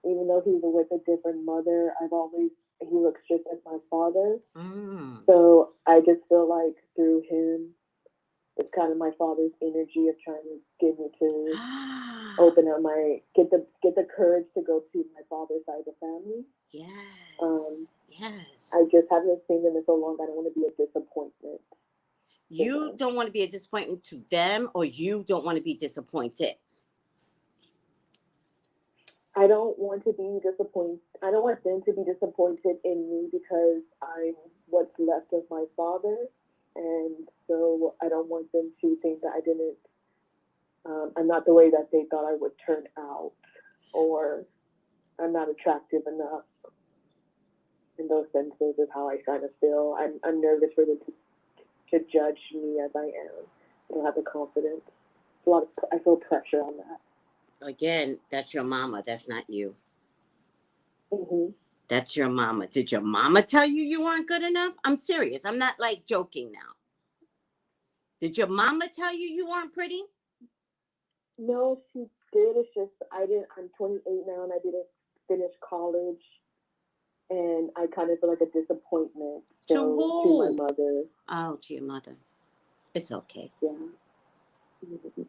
even though he's with a different mother, he looks just like my father. So I just feel like through him, it's kind of my father's energy of trying to get me to open up get the courage to go to my father's side of the family. Yes. Yes. I just haven't seen them in so long. I don't want to be a disappointment. You don't want to be a disappointment to them, or you don't want to be disappointed? I don't want to be disappointed. I don't want them to be disappointed in me because I'm what's left of my father. And so I don't want them to think that I'm not the way that they thought I would turn out, or I'm not attractive enough. In those senses is how I kind of feel. I'm nervous for them to judge me as I am. I don't have the confidence. I feel pressure on that. Again, that's your mama. That's not you. Mm-hmm. That's your mama. Did your mama tell you you weren't good enough? I'm serious. I'm not like joking now. Did your mama tell you you weren't pretty? No, she did. It's just I'm 28 now and I didn't finish college. And I kind of feel like a disappointment to my mother. Oh, to your mother. It's okay. Yeah. Mm-hmm.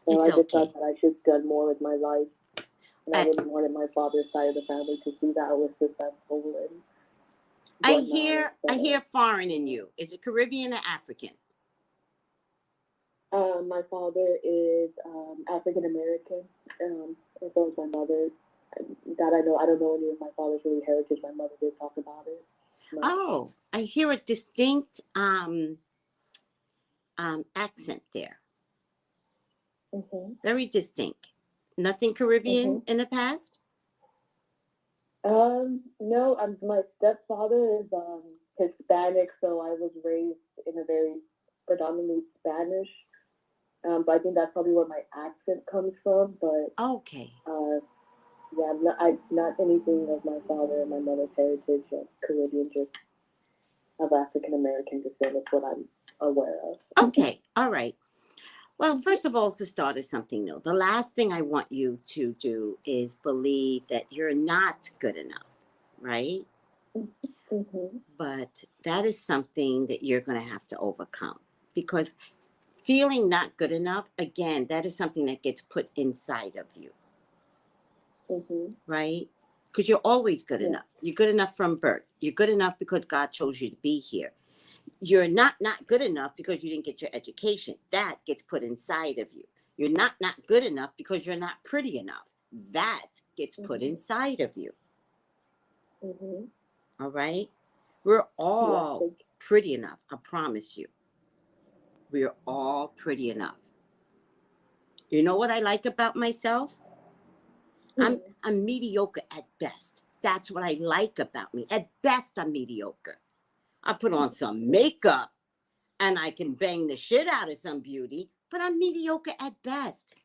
So I just thought that I should have done more with my life. And I really wanted my father's side of the family to see that I was successful. I hear foreign in you. Is it Caribbean or African? My father is African American. And so is my mother. That I know. I don't know any of my father's really heritage. My mother did talk about it. Oh, I hear a distinct accent there. Mm-hmm. Very distinct. Nothing Caribbean in the past? No. My stepfather is Hispanic, so I was raised in a very predominantly Spanish. But I think that's probably where my accent comes from. But okay. Yeah, not anything of my father and my mother's heritage of Caribbean, just of African American descent is what I'm aware of. Okay, all right. Well, first of all, to start is something new. The last thing I want you to do is believe that you're not good enough, right? Mm-hmm. But that is something that you're going to have to overcome, because feeling not good enough, again, that is something that gets put inside of you. Mm-hmm. Right? Because you're always good enough. You're good enough from birth. You're good enough because God chose you to be here. You're not good enough because you didn't get your education. That gets put inside of you. You're not good enough because you're not pretty enough. That gets put inside of you. Mm-hmm. All right? We're all pretty enough. I promise you. We're all pretty enough. You know what I like about myself? I'm mediocre at best. That's what I like about me. At best, I'm mediocre. I put on some makeup and I can bang the shit out of some beauty, but I'm mediocre at best.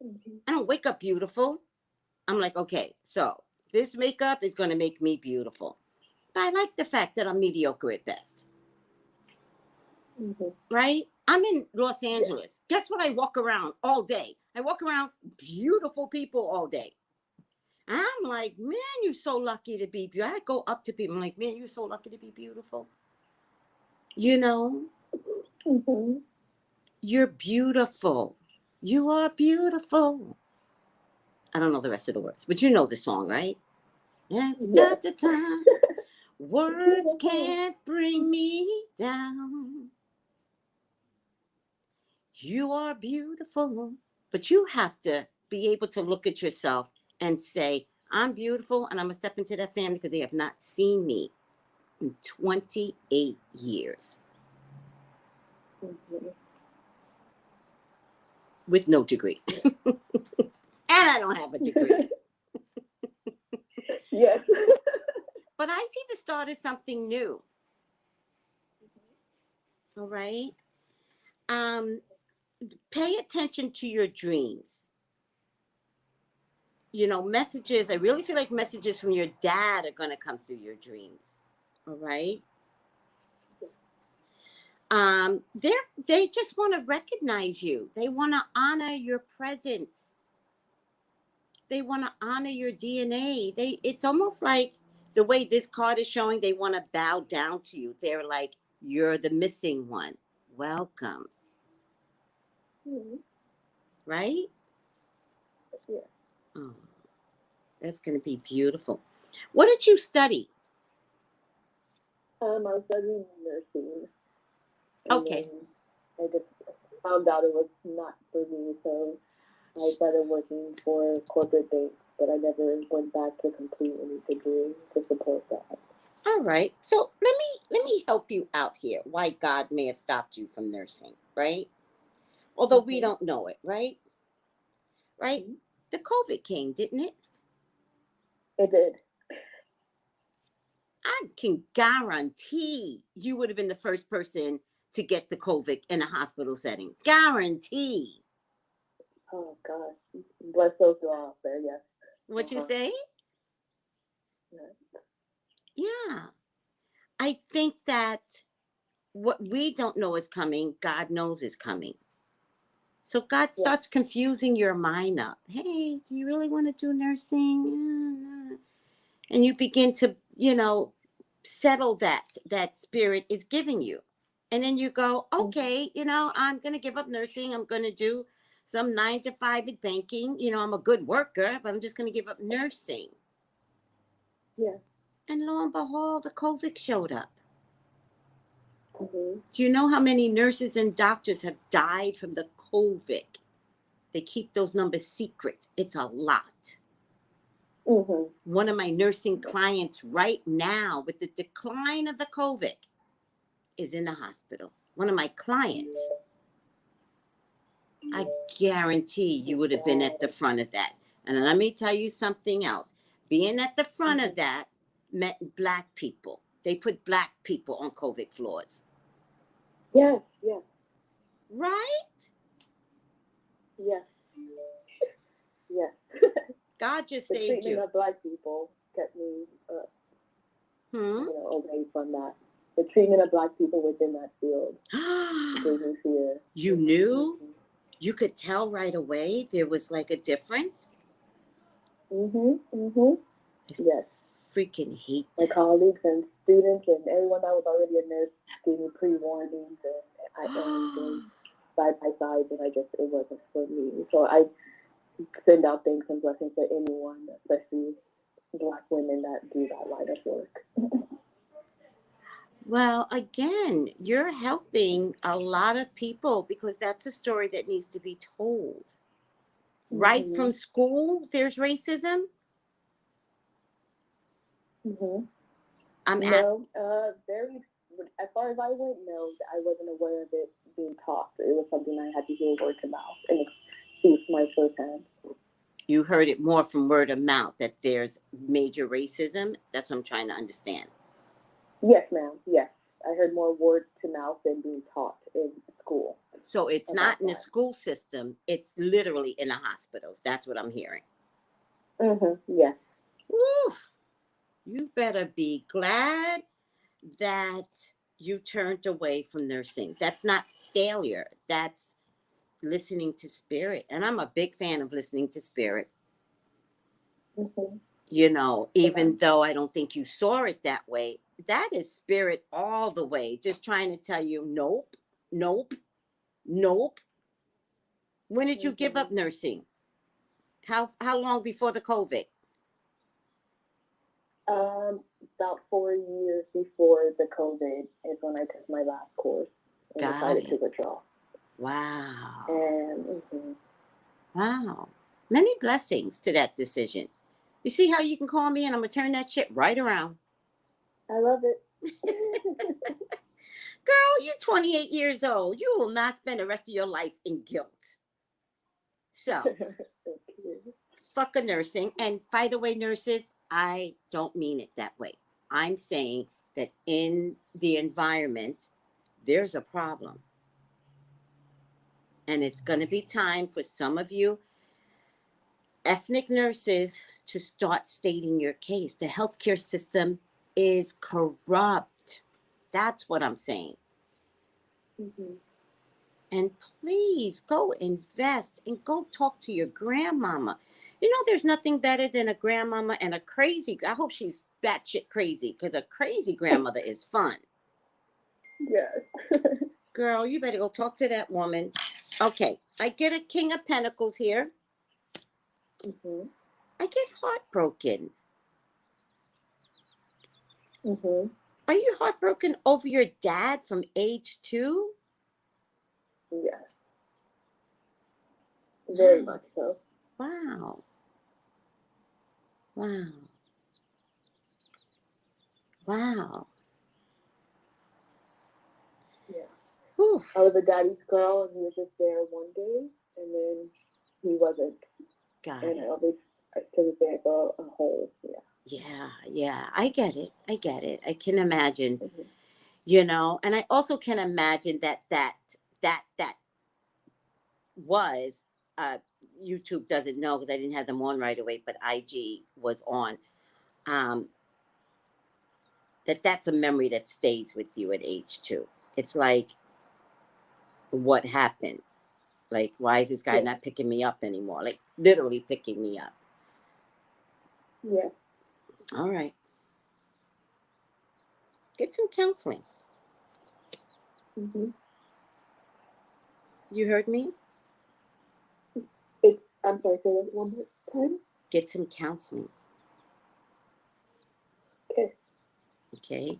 I don't wake up beautiful. I'm like, okay, so this makeup is going to make me beautiful. But I like the fact that I'm mediocre at best. Right? I'm in Los Angeles. Guess what? I walk around all day. I walk around beautiful people all day. I'm like, man, you're so lucky to be beautiful. I go up to people. I'm like, man, you're so lucky to be beautiful. You know? You're beautiful. You are beautiful. I don't know the rest of the words, but you know the song, right? Words can't bring me down. You are beautiful. But you have to be able to look at yourself and say, I'm beautiful, and I'm going to step into that family because they have not seen me in 28 years. With no degree. And I don't have a degree. Yes. But I see the start as something new. All right? Pay attention to your dreams. You know, messages, I really feel like messages from your dad are going to come through your dreams. All right? They just want to recognize you. They want to honor your presence. they want to honor your DNA. It's almost like the way this card is showing, they want to bow down to you. They're like, you're the missing one. Welcome. Mm-hmm. Right? Yeah. Oh, that's going to be beautiful. What did you study? I was studying nursing. Okay. I just found out it was not for me, so I started working for corporate banks, but I never went back to complete any degree to support that. All right. So let me help you out here. Why God may have stopped you from nursing, right? Although we don't know it, right? Right? Mm-hmm. The COVID came, didn't it? It did. I can guarantee you would have been the first person to get the COVID in a hospital setting. Guarantee. Oh, gosh. Bless those who are out there, yes. What you say? Yeah. I think that what we don't know is coming, God knows is coming. So God starts confusing your mind up. Hey, do you really want to do nursing? And you begin to, settle that spirit is giving you. And then you go, okay, I'm going to give up nursing. I'm going to do some 9-to-5 at banking. I'm a good worker, but I'm just going to give up nursing. Yeah. And lo and behold, the COVID showed up. Mm-hmm. Do you know how many nurses and doctors have died from the COVID? They keep those numbers secret. It's a lot. Mm-hmm. One of my nursing clients right now with the decline of the COVID is in the hospital. One of my clients. I guarantee you would have been at the front of that. And let me tell you something else. Being at the front of that meant Black people. They put Black people on COVID floors. Yes, yes. Right? Yes. Yes. God just the saved treatment you. of Black people kept me away from that. The treatment of Black people within that field gave me fear. You knew? You could tell right away there was like a difference? Yes. Freaking hate that. My colleagues and students and everyone that was already a nurse gave me pre-warnings and side by side, and it wasn't for me. So I send out thanks and blessings to anyone, especially Black women that do that line of work. Well, again, you're helping a lot of people because that's a story that needs to be told. Right from school, there's racism? I'm asking. Very, as far as I went, no, I wasn't aware of it being taught. It was something I had to hear word to mouth and experience my firsthand. You heard it more from word of mouth that there's major racism? That's what I'm trying to understand. Yes, ma'am. Yes. I heard more word to mouth than being taught in school. So it's not in the school system. It's literally in the hospitals. That's what I'm hearing. Yes. Woo. You better be glad that you turned away from nursing. That's not failure. That's listening to spirit. And I'm a big fan of listening to spirit. Even though I don't think you saw it that way, that is spirit all the way, just trying to tell you, nope, nope, nope. When did you give up nursing? How long before the COVID? About 4 years before the COVID is when I took my last course and decided to withdraw. Wow. And wow. Many blessings to that decision. You see how you can call me and I'm going to turn that shit right around. I love it. Girl, you're 28 years old. You will not spend the rest of your life in guilt. So, fuck a nursing. And by the way, nurses, I don't mean it that way. I'm saying that in the environment, there's a problem. And it's going to be time for some of you ethnic nurses to start stating your case. The healthcare system is corrupt. That's what I'm saying. And please go invest and go talk to your grandmama. You know, there's nothing better than a grandmama and a crazy. I hope she's batshit crazy, because a crazy grandmother is fun. Yes. Girl, you better go talk to that woman. Okay, I get a King of Pentacles here. Mm-hmm. I get heartbroken. Mm-hmm. Are you heartbroken over your dad from age 2? Yes. Very much so. Wow. Wow. Wow. Yeah. Whew. I was a daddy's girl, and he was just there one day, and then he wasn't. Got and it. I always took it back a hole. Yeah. I get it. I can imagine. Mm-hmm. You know, and I also can imagine that was YouTube doesn't know, because I didn't have them on right away, but IG was on. That's a memory that stays with you at age 2. It's like, what happened? Like, why is this guy not picking me up anymore? Like, literally picking me up. Yeah. All right. Get some counseling. Mm-hmm. You heard me? I'm sorry, say that one more time. Get some counseling. Okay. Okay.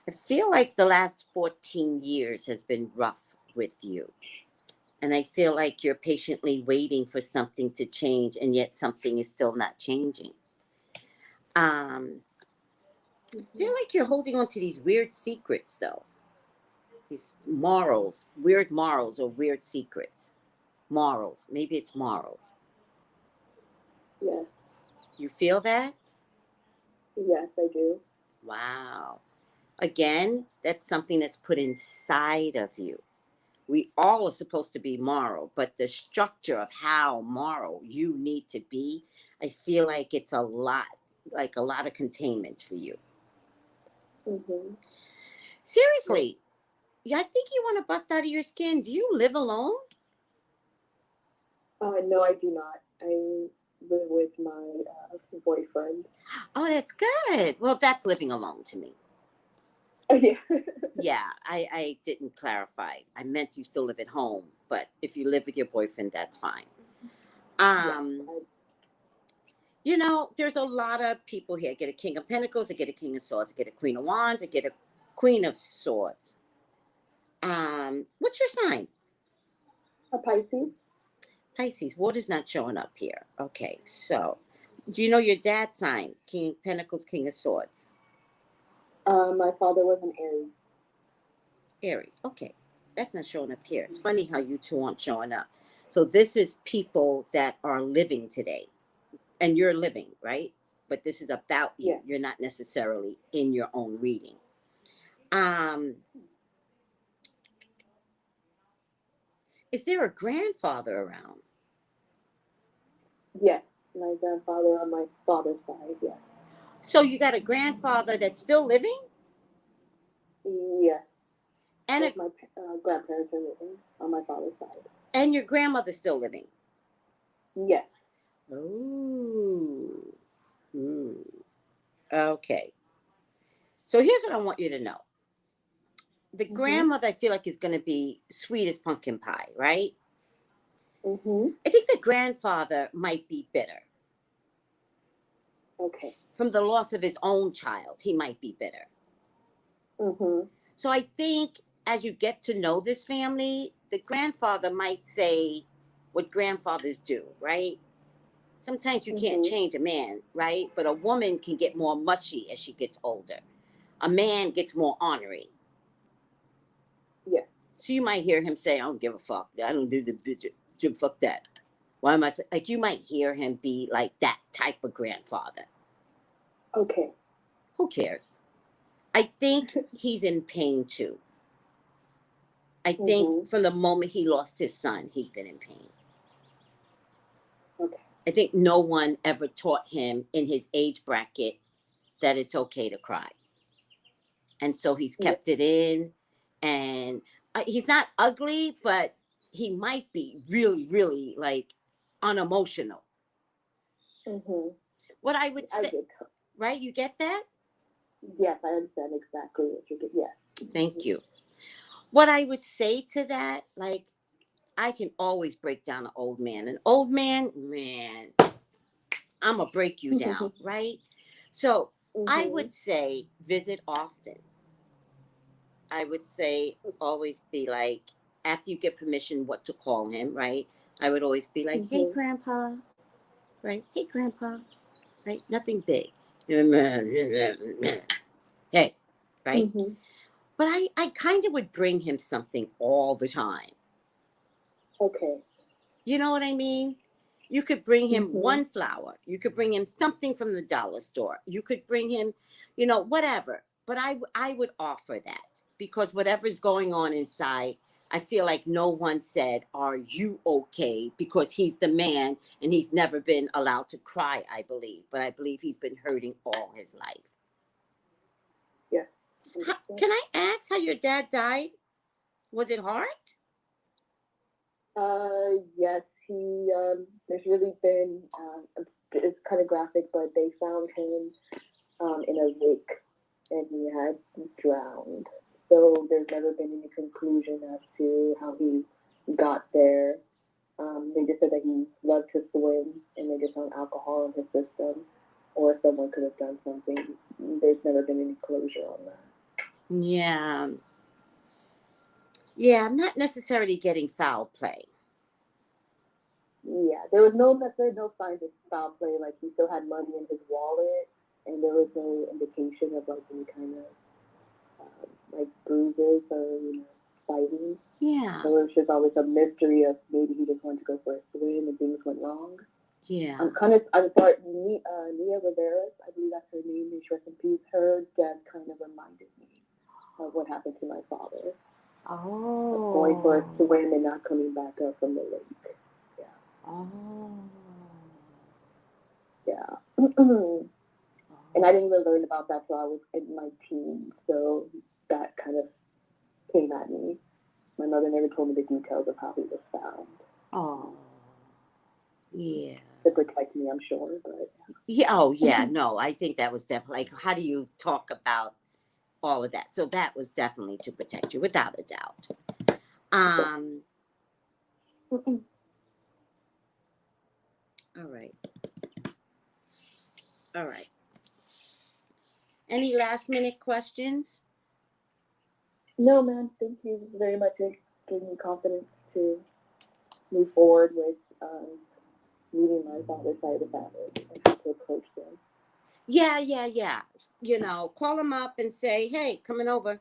I feel like the last 14 years has been rough with you. And I feel like you're patiently waiting for something to change, and yet something is still not changing. I feel like you're holding on to these weird secrets, though. These morals, weird morals, or weird secrets. Morals. Maybe it's morals. Yes. You feel that? Yes, I do. Wow. Again, that's something that's put inside of you. We all are supposed to be moral, but the structure of how moral you need to be, I feel like it's a lot of containment for you. Mm-hmm. Seriously, yeah, I think you want to bust out of your skin. Do you live alone? No, I do not. I live with my boyfriend. Oh, that's good. Well, that's living alone to me. Yeah. Yeah, I didn't clarify. I meant you still live at home, but if you live with your boyfriend, that's fine. You know, there's a lot of people here. I get a King of Pentacles, I get a King of Swords, I get a Queen of Wands, I get a Queen of Swords. What's your sign? A Pisces. Pisces. Water's not showing up here. Okay, so do you know your dad's sign? King of Pentacles, King of Swords. My father was an Aries. Aries. Okay, that's not showing up here. It's funny how you two aren't showing up. So this is people that are living today, and you're living, right? But this is about you. Yeah. You're not necessarily in your own reading. Is there a grandfather around? Yes, my grandfather on my father's side. Yes. So you got a grandfather that's still living? Yes. And my grandparents are living on my father's side. And your grandmother's still living? Yes. Ooh. Okay. So here's what I want you to know. The grandmother, I feel like, is going to be sweet as pumpkin pie, right? Mm-hmm. I think the grandfather might be bitter. Okay. From the loss of his own child, he might be bitter. Mm-hmm. So I think as you get to know this family, the grandfather might say what grandfathers do, right? Sometimes you can't change a man, right? But a woman can get more mushy as she gets older. A man gets more ornery. Yeah. So you might hear him say, I don't give a fuck. I don't do the bitch. Fuck that. Why am I like, you might hear him be like that type of grandfather. Okay. Who cares? I think he's in pain too. I think from the moment he lost his son, he's been in pain. Okay. I think no one ever taught him in his age bracket that it's okay to cry. And so he's kept it in. And he's not ugly, but he might be really, really like unemotional. Mm-hmm. What I would say, I did. right? You get that? Yes, I understand exactly what you're getting. Yes. Thank you. What I would say to that, like, I can always break down an old man. An old man, man, I'm going to break you down, right? So I would say visit often. I would say always be like, after you get permission what to call him, right? I would always be like, hey, Grandpa, right? Hey, Grandpa, right? Nothing big. Hey, right? But I kind of would bring him something all the time. Okay. You know what I mean? You could bring him one flower. You could bring him something from the dollar store. You could bring him, whatever. But I would offer that because whatever's going on inside, I feel like no one said, are you okay? Because he's the man and he's never been allowed to cry, I believe. But I believe he's been hurting all his life. Yeah. Can I ask how your dad died? Was it hard? Yes, there's really been, it's kind of graphic, but they found him in a lake and he had drowned. So there's never been any conclusion as to how he got there. They just said that he loved to swim and they just found alcohol in his system, or someone could have done something. There's never been any closure on that. Yeah. Yeah, I'm not necessarily getting foul play. Yeah, there was no signs of foul play. Like, he still had money in his wallet, and there was no indication of like any kind of like bruises or fighting. Yeah. So it was just always a mystery of maybe he just wanted to go for a swim and things went wrong. Yeah. I'm sorry, Nia Rivera, I believe that's her name. May she rest in peace. Her death kind of reminded me of what happened to my father. Oh. Going for a swim and not coming back up from the lake. Yeah. Oh. Yeah. And I didn't even learn about that till I was in my teens. So that kind of came at me. My mother never told me the details of how he was found. Oh. Yeah. To protect me, I'm sure. But yeah. Oh, yeah. No, I think that was definitely like, how do you talk about all of that? So that was definitely to protect you, without a doubt. All right. All right. Any last minute questions? No, man. Thank you very much for giving me confidence to move forward with meeting my father's side of the family and how to approach them. Yeah. Call them up and say, hey, coming over.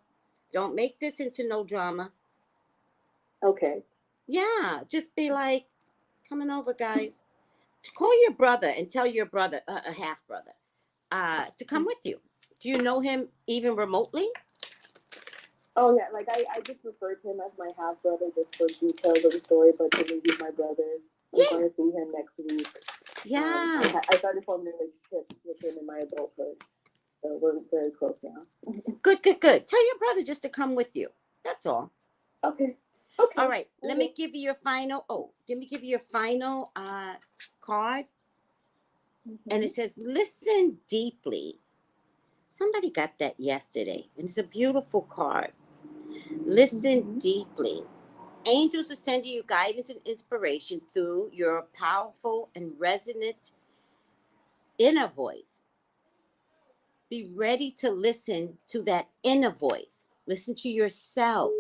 Don't make this into no drama. Okay. Yeah, just be like, coming over, guys. Call your brother and tell your brother, a half brother, to come with you. Do you know him even remotely? Oh, yeah. Like, I just refer to him as my half brother just for details of the story, but to me, he's my brother. I'm going to see him next week. Yeah. I started forming a relationship with him in my adulthood. So we're very close now. Good. Tell your brother just to come with you. That's all. Okay. All right. Let me give you your final. Let me give you your final card. And it says, listen deeply. Somebody got that yesterday. And it's a beautiful card. Listen deeply. Angels are sending you guidance and inspiration through your powerful and resonant inner voice. Be ready to listen to that inner voice. Listen to yourself.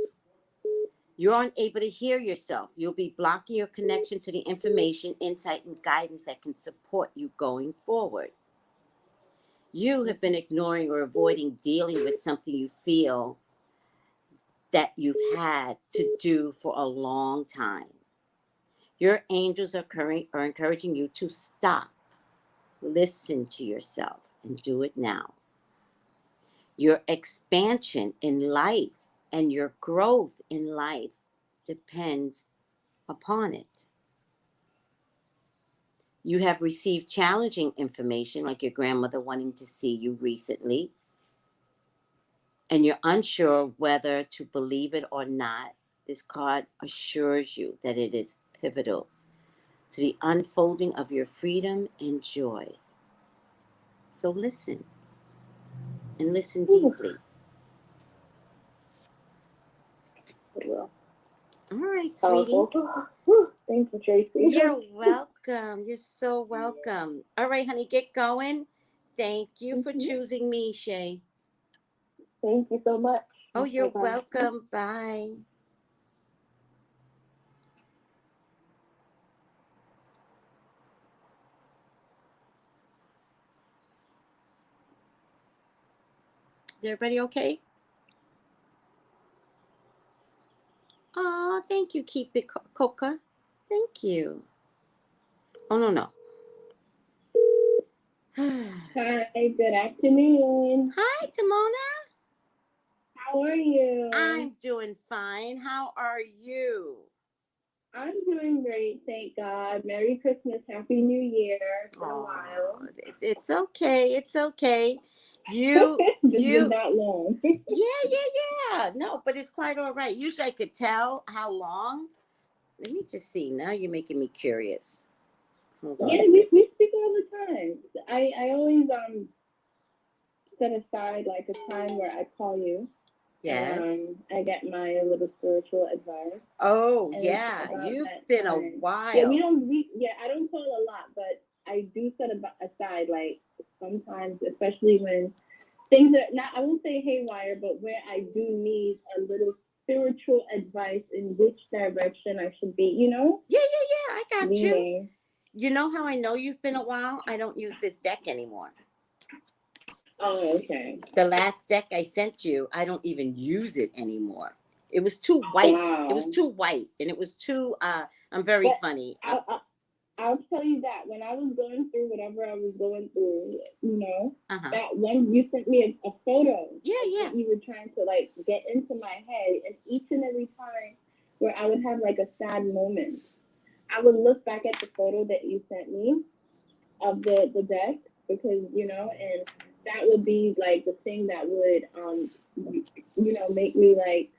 You're unable to hear yourself. You'll be blocking your connection to the information, insight, and guidance that can support you going forward. You have been ignoring or avoiding dealing with something you feel that you've had to do for a long time. Your angels are encouraging you to stop, listen to yourself, and do it now. Your expansion in life and your growth in life depends upon it. You have received challenging information, like your grandmother wanting to see you recently, and you're unsure whether to believe it or not. This card assures you that it is pivotal to the unfolding of your freedom and joy. So listen, and listen deeply. Well, all right, sweetie. Thank you, Tracey. You're welcome. You're so welcome. All right, honey, get going. Thank you for choosing me, Shay. Thank you so much. Oh, you're welcome. Bye. Is everybody okay? Oh, thank you, Keep It Coca. Thank you. Oh, no. Hi, good afternoon. Hi, Timona. How are you? I'm doing fine. How are you? I'm doing great, thank God. Merry Christmas, Happy New Year. It's been a while. It's okay. It's okay. You been that long. yeah. No, but it's quite all right. Usually I could tell how long. Let me just see. Now you're making me curious. Hold on. Yeah, we speak all the time. I always set aside like a time where I call you. Yes. I get my little spiritual advice. Oh, yeah. You've been a while. Yeah, I don't call a lot, but I do set aside like sometimes, especially when things are not, I won't say haywire, but where I do need a little spiritual advice in which direction I should be, you know? Yeah. I got you. You know how I know you've been a while? I don't use this deck anymore. Oh, okay. The last deck I sent you, I don't even use it anymore. It was too white. Wow. It was too white, and it was too. I'm very funny. I'll tell you that when I was going through whatever I was going through, you know, that when you sent me a photo, yeah, you were trying to like get into my head, and each and every time where I would have like a sad moment, I would look back at the photo that you sent me of the deck, because you know, and that would be like the thing that would you know, make me like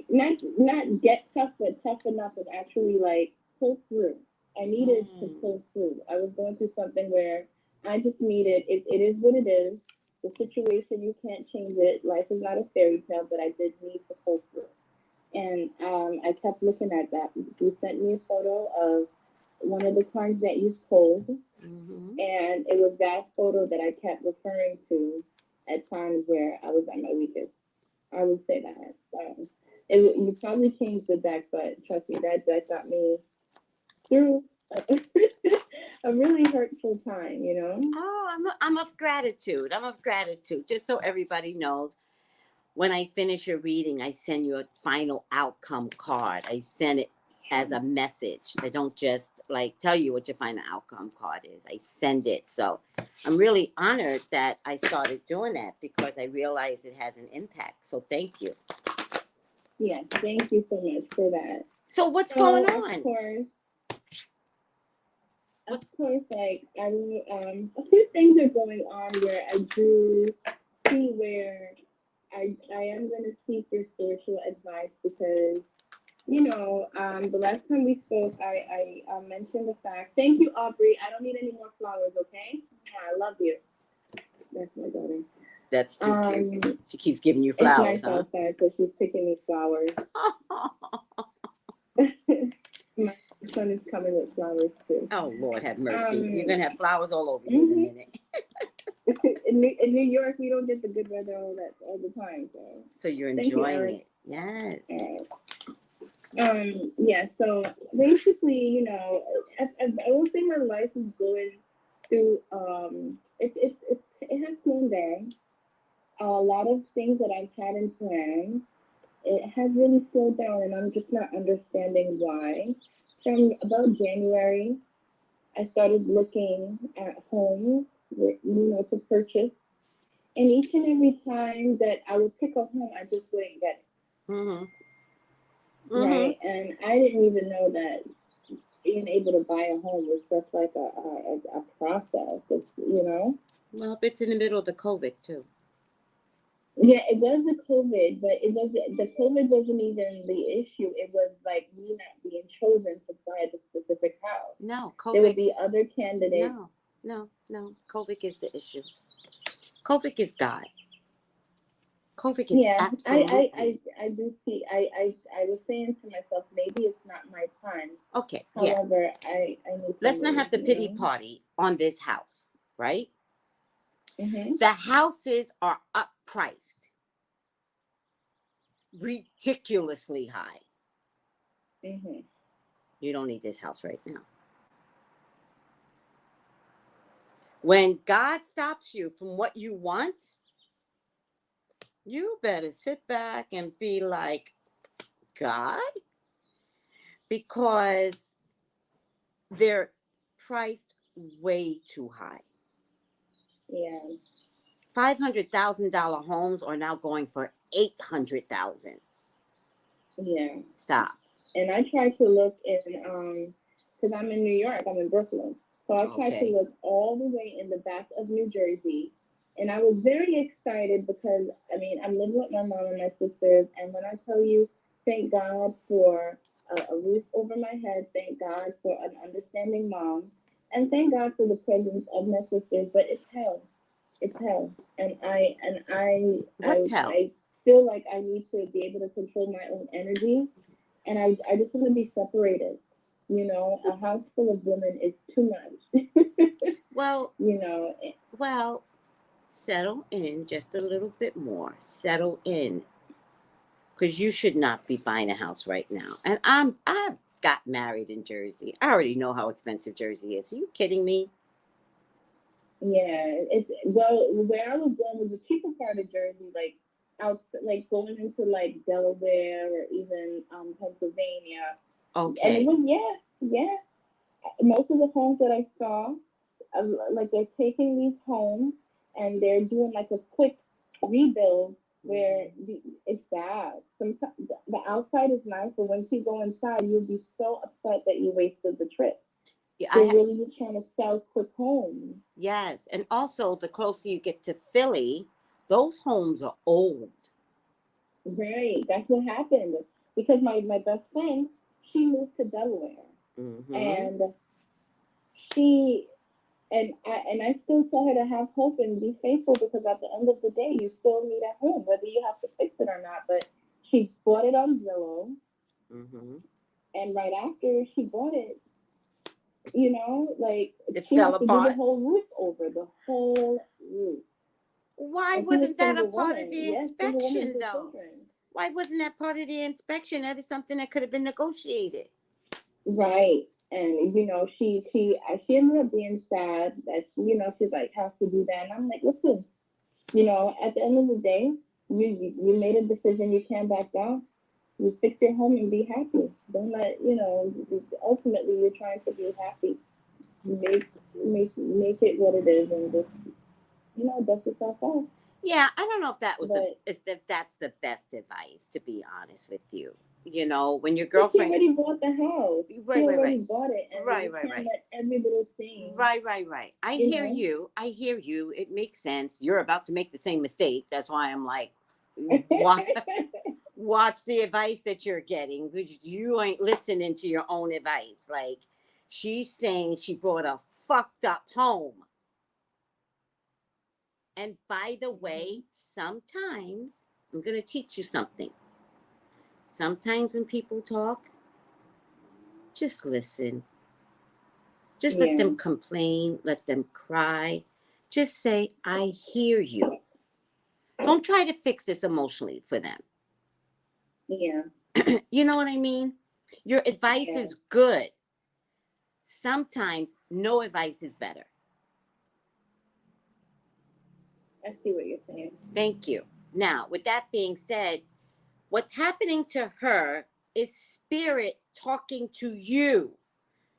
not get tough, but tough enough to actually like pull through. I needed to pull through. I was going through something where I just needed, it is what it is. The situation, you can't change it. Life is not a fairy tale, but I did need to pull through. And I kept looking at that. You sent me a photo of one of the cards that you pulled. And it was that photo that I kept referring to at times where I was at my weakest. I would say that. You probably changed the deck, but trust me, that deck got me through a really hurtful time, you know? Oh, I'm of gratitude. Just so everybody knows, when I finish a reading, I send you a final outcome card. I send it as a message. I don't just like tell you what your final outcome card is. I send it. So I'm really honored that I started doing that, because I realize it has an impact. So thank you. Yes, thank you so much for that. So what's going on? Of course, like a few things are going on where I do see where I am going to seek your spiritual advice, because you know, the last time we spoke, I mentioned the fact. Thank you, Aubrey. I don't need any more flowers, okay? I love you. That's my daughter. That's too cute. She keeps giving you flowers, it's nice outside, so she's picking me flowers. My son is coming with flowers too. Oh, Lord have mercy. You're going to have flowers all over you in a minute. in New York, we don't get the good weather all the time. So you're enjoying it. Yes. Yeah, so basically, you know, I will say my life is going through, it has slowed down. A lot of things that I've had in plan, it has really slowed down, and I'm just not understanding why. From about January, I started looking at homes, you know, to purchase. And each and every time that I would pick a home, I just wouldn't get it. Right, and I didn't even know that being able to buy a home was just like a process. It's, you know. Well, it's in the middle of the COVID too. Yeah, it was the COVID, but the COVID wasn't even the issue. It was like me not being chosen to buy the specific house. No, There would COVID. be other candidates. No. COVID is the issue. COVID is God. COVID is Yeah, absolutely. I do see. I was saying to myself, maybe it's not my time. Okay, yeah. However, I need to Let's not move, have the pity party on this house, right? Mm-hmm. The houses are uppriced, ridiculously high. Mm-hmm. You don't need this house right now. When God stops you from what you want, you better sit back and be like, God, because they're priced way too high. Yeah. $500,000 homes are now going for $800,000. Yeah. Stop. And I try to look in, because I'm in New York, I'm in Brooklyn. So I tried to look all the way in the back of New Jersey. And I was very excited because, I mean, I'm living with my mom and my sisters. And when I tell you, thank God for a roof over my head, thank God for an understanding mom, and thank God for the presence of my sisters. But it's hell. It's hell. And What's hell? I feel like I need to be able to control my own energy. And I just want to be separated. You know, a house full of women is too much. Well, you know. Well, settle in just a little bit more. Settle in. Because you should not be buying a house right now. And I got married in Jersey. I already know how expensive Jersey is. Are you kidding me? Yeah, it's where I was going was the cheaper part of Jersey, like out like going into like Delaware or even Pennsylvania. Okay. And it was yeah. Most of the homes that I saw, like they're taking these homes and they're doing like a quick rebuild where it's bad. Sometimes the outside is nice, but once you go inside, you'll be so upset that you wasted the trip. Yeah, they're really just trying to sell quick homes. Yes, and also the closer you get to Philly, those homes are old. Right, that's what happened. Because my best friend, she moved to Delaware, and I still tell her to have hope and be faithful, because at the end of the day, you still need a home, whether you have to fix it or not. But she bought it on Zillow, and right after she bought it, you know, like she had to do the whole roof over, the whole roof. Why wasn't that a part of the inspection, though? Why wasn't that part of the inspection? That is something that could have been negotiated. Right. And, you know, she ended up being sad that, you know, she's like, has to do that. And I'm like, listen, you know, at the end of the day, you made a decision, you can't back down. You fix your home and be happy. Don't let, you know, ultimately you're trying to be happy. Make it what it is, and just, you know, dust yourself off. Yeah, I don't know if that was that's the best advice, to be honest with you. You know, when your girlfriend already bought the house, right, bought it, and right. Let every little thing. Right. I hear you. It makes sense. You're about to make the same mistake. That's why I'm like, watch the advice that you're getting, because you ain't listening to your own advice. Like, she's saying she brought a fucked up home. And by the way, sometimes I'm going to teach you something. Sometimes when people talk, just listen. Just let them complain, let them cry. Just say, I hear you. Don't try to fix this emotionally for them. Yeah. You know what I mean? Your advice is good. Sometimes no advice is better. I see what you're saying. Thank you. Now, with that being said, what's happening to her is spirit talking to you.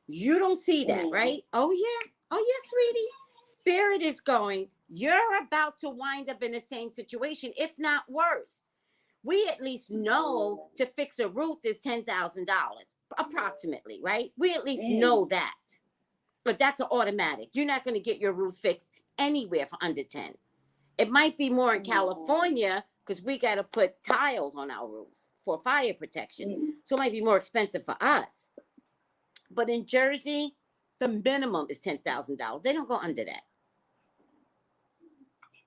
You don't see that, right? Oh, yeah, sweetie. Spirit is going, you're about to wind up in the same situation, if not worse. We at least know to fix a roof is $10,000, approximately, right? We at least know that. But that's an automatic. You're not going to get your roof fixed anywhere for under 10. It might be more in California, because we got to put tiles on our roofs for fire protection. Mm-hmm. So it might be more expensive for us. But in Jersey, the minimum is $10,000. They don't go under that.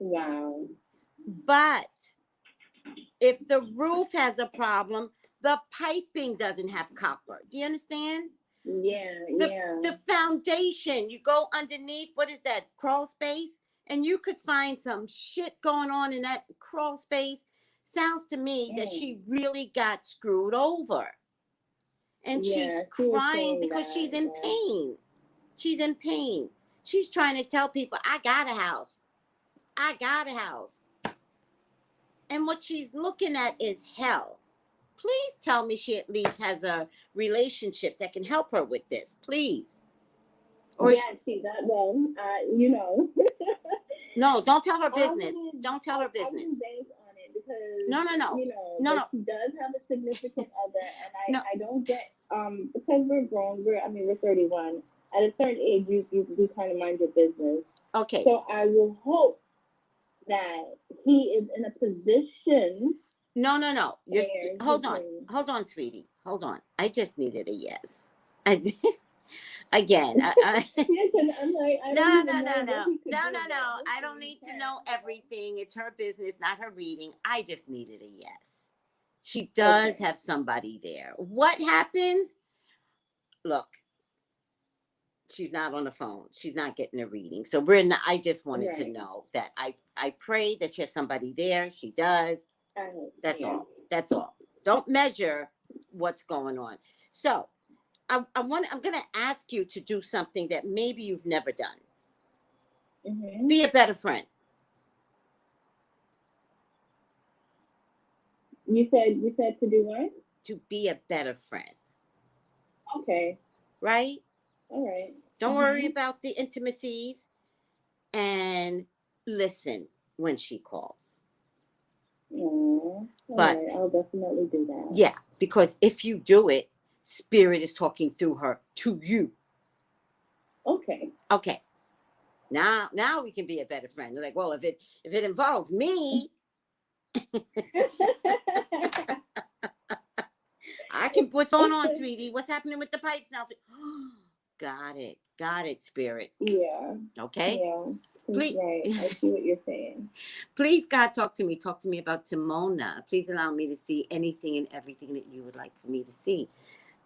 Wow. But if the roof has a problem, the piping doesn't have copper. Do you understand? Yeah, The foundation, you go underneath, what is that, crawl space? And you could find some shit going on in that crawl space. Sounds to me that she really got screwed over. And she's crying because she's in pain. She's in pain. She's trying to tell people, I got a house. I got a house. And what she's looking at is hell. Please tell me she at least has a relationship that can help her with this, please. Or she got one, you know. No, don't tell her business. Don't tell her business. I wouldn't bank on it because, no. You know, she does have a significant other, and I don't get, because we're grown, we're 31. At a certain age, you kind of mind your business. Okay. So I will hope that he is in a position. No. Hold on, sweetie. Hold on. I just needed a yes. Again, I no. I don't need to know everything. It's her business, not her reading. I just needed a yes. She does have somebody there. What happens? Look, she's not on the phone. She's not getting a reading. So we're not. I just wanted to know that I pray that she has somebody there. She does. That's all. That's all. Don't measure what's going on. So I'm going to ask you to do something that maybe you've never done. Mm-hmm. Be a better friend. You said to do what? To be a better friend. Okay. Right? All right. Don't worry about the intimacies, and listen when she calls. But I'll definitely do that. Yeah, because if you do it, Spirit is talking through her to you. Okay. Now we can be a better friend. Like, well, if it involves me, I can. What's going on, sweetie? What's happening with the pipes now? Got it, Spirit. Yeah. Okay. Yeah. Please. Right. I see what you're saying. Please, God, talk to me. Talk to me about Timona. Please allow me to see anything and everything that you would like for me to see.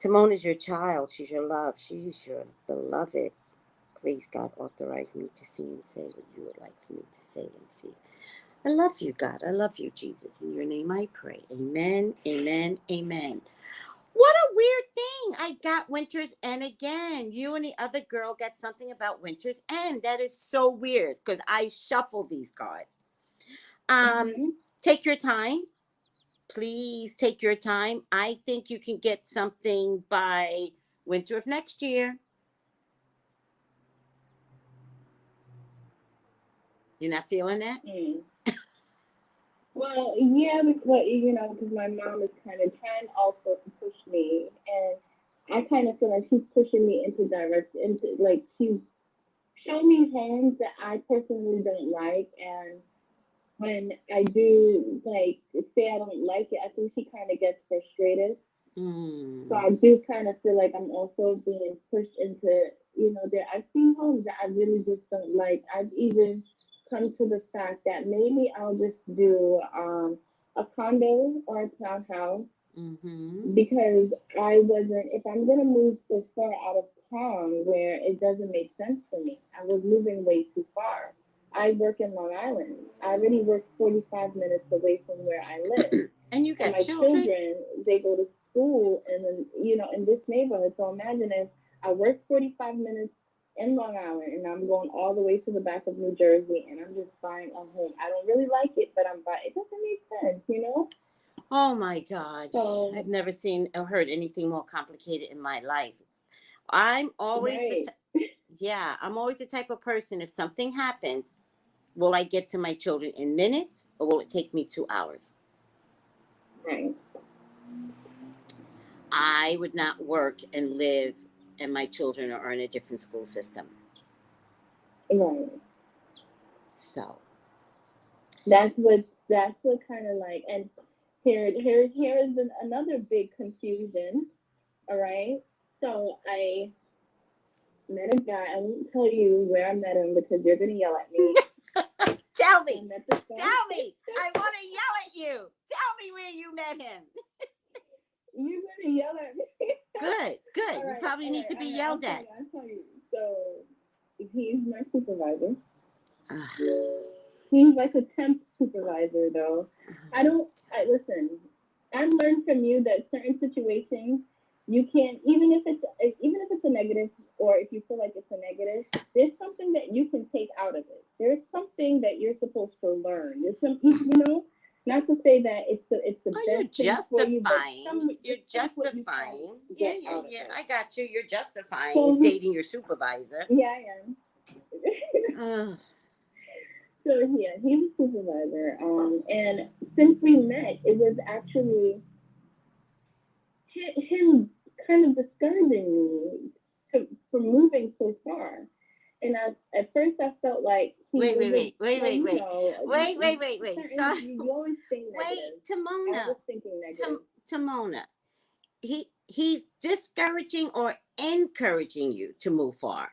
Timona is your child. She's your love. She's your beloved. Please, God, authorize me to see and say what you would like for me to say and see. I love you, God. I love you, Jesus. In your name I pray. Amen, amen, amen. What a weird thing. I got Winter's End again. You and the other girl got something about Winter's End. That is so weird because I shuffle these cards. Take your time. Please take your time. I think you can get something by winter of next year. You're not feeling that? Well, yeah, because my mom is kind of trying also to push me, and I kind of feel like she's pushing me like she's showing me homes that I personally don't like, and when I do say I don't like it, I think she kind of gets frustrated. So I do kind of feel like I'm also being pushed into, I've seen homes that I really just don't like. I've even come to the fact that maybe I'll just do a condo or a townhouse because if I'm going to move so far out of town where it doesn't make sense for me, I was moving way too far. I work in Long Island. I already work 45 minutes away from where I live. And you got my children, they go to school in this neighborhood. So imagine if I work 45 minutes in Long Island and I'm going all the way to the back of New Jersey and I'm just buying a home. I don't really like it, but I'm buying it. Doesn't make sense, Oh my gosh. So, I've never seen or heard anything more complicated in my life. I'm always I'm always the type of person, if something happens, will I get to my children in minutes or will it take me 2 hours? Right. I would not work and live and my children are in a different school system. Right. So. That's what's that's what kind of like, and here is another big confusion. All right, so I met a guy. I won't tell you where I met him because you're gonna yell at me. Tell me. Tell me. I want to yell at you. Tell me where you met him. You're gonna yell at me. Good. All You right, probably need to be yelled at. I'll tell you. So he's my supervisor. He's like a temp supervisor, though. Listen. I learned from you that certain situations you can't, even if it's a negative, or if you feel like it's a negative, there's something that you can take out of it. There's something that you're supposed to learn. There's some, not to say that it's the best thing for you, but you're justifying. Yeah. I got you. You're justifying dating your supervisor. Yeah, I am. So yeah, he's a supervisor. And since we met, it was actually him kind of discouraging me from moving so far. And at first I felt like wait. Stop. You always think negative. Wait, Timona. I was thinking negative. Timona. He's discouraging or encouraging you to move far.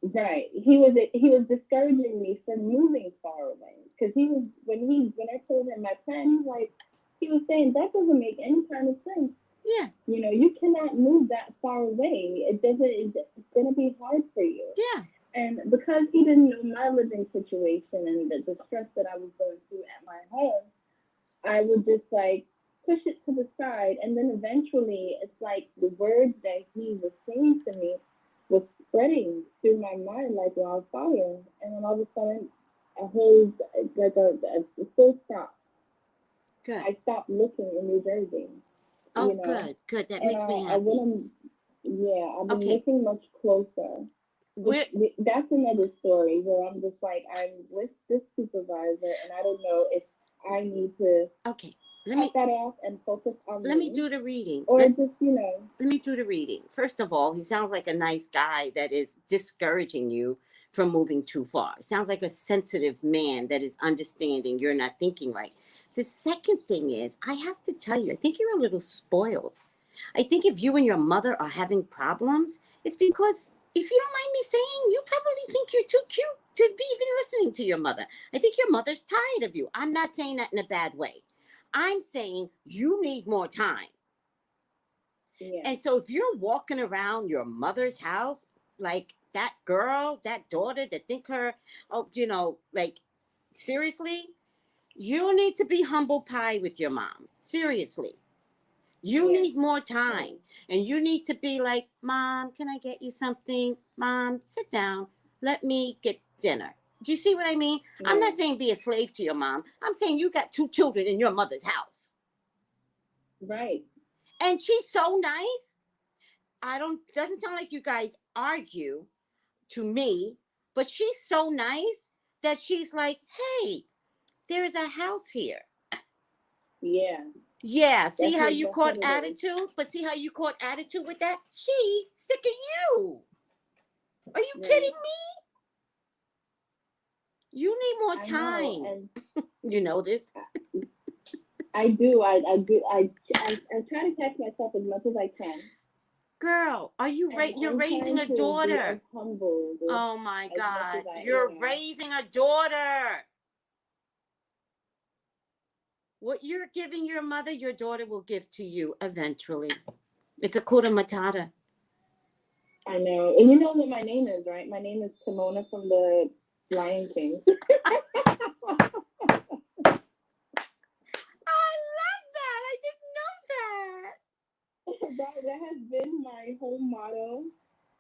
Right. He was discouraging me from moving far away. Because when I told him my plan, he was saying that doesn't make any kind of sense. Yeah. You cannot move that far away. It's gonna be hard for you. Yeah. And because he didn't know my living situation and the stress that I was going through at my home, I would just push it to the side. And then eventually it's like the words that he was saying to me was spreading through my mind like wildfire. And then all of a sudden a whole a full stop. Good. I stopped looking in New Jersey. Oh, good. That makes me happy. I've been looking much closer. That's another story where I'm just I'm with this supervisor, and I don't know if I need to cut that off and focus on Let me do the reading. Or Let me do the reading. First of all, he sounds like a nice guy that is discouraging you from moving too far. Sounds like a sensitive man that is understanding you're not thinking right. The second thing is, I have to tell you, I think you're a little spoiled. I think if you and your mother are having problems, it's because, if you don't mind me saying, you probably think you're too cute to be even listening to your mother. I think your mother's tired of you. I'm not saying that in a bad way. I'm saying you need more time. Yeah. And so if you're walking around your mother's house, like that girl, that daughter that think her, seriously, you need to be humble pie with your mom. Seriously. You need more time. And you need to be like, Mom, can I get you something? Mom, sit down. Let me get dinner. Do you see what I mean? Yeah. I'm not saying be a slave to your mom. I'm saying you got 2 children in your mother's house. Right. And she's so nice. Doesn't sound like you guys argue to me, but she's so nice that she's like, hey, there's a house here. Yeah. Yeah. See how you caught attitude? But see how you caught attitude with that? She sick of you. Are you kidding me? You need more time. You know this? I do. I try to catch myself as much as I can. Girl, are you you're raising a daughter? Oh my God. You're raising a daughter. What you're giving your mother, your daughter will give to you eventually. It's a Hakuna Matata. I know. And you know what my name is, right? My name is Timona from the Lion King. I love that. I didn't know that. That has been my whole motto,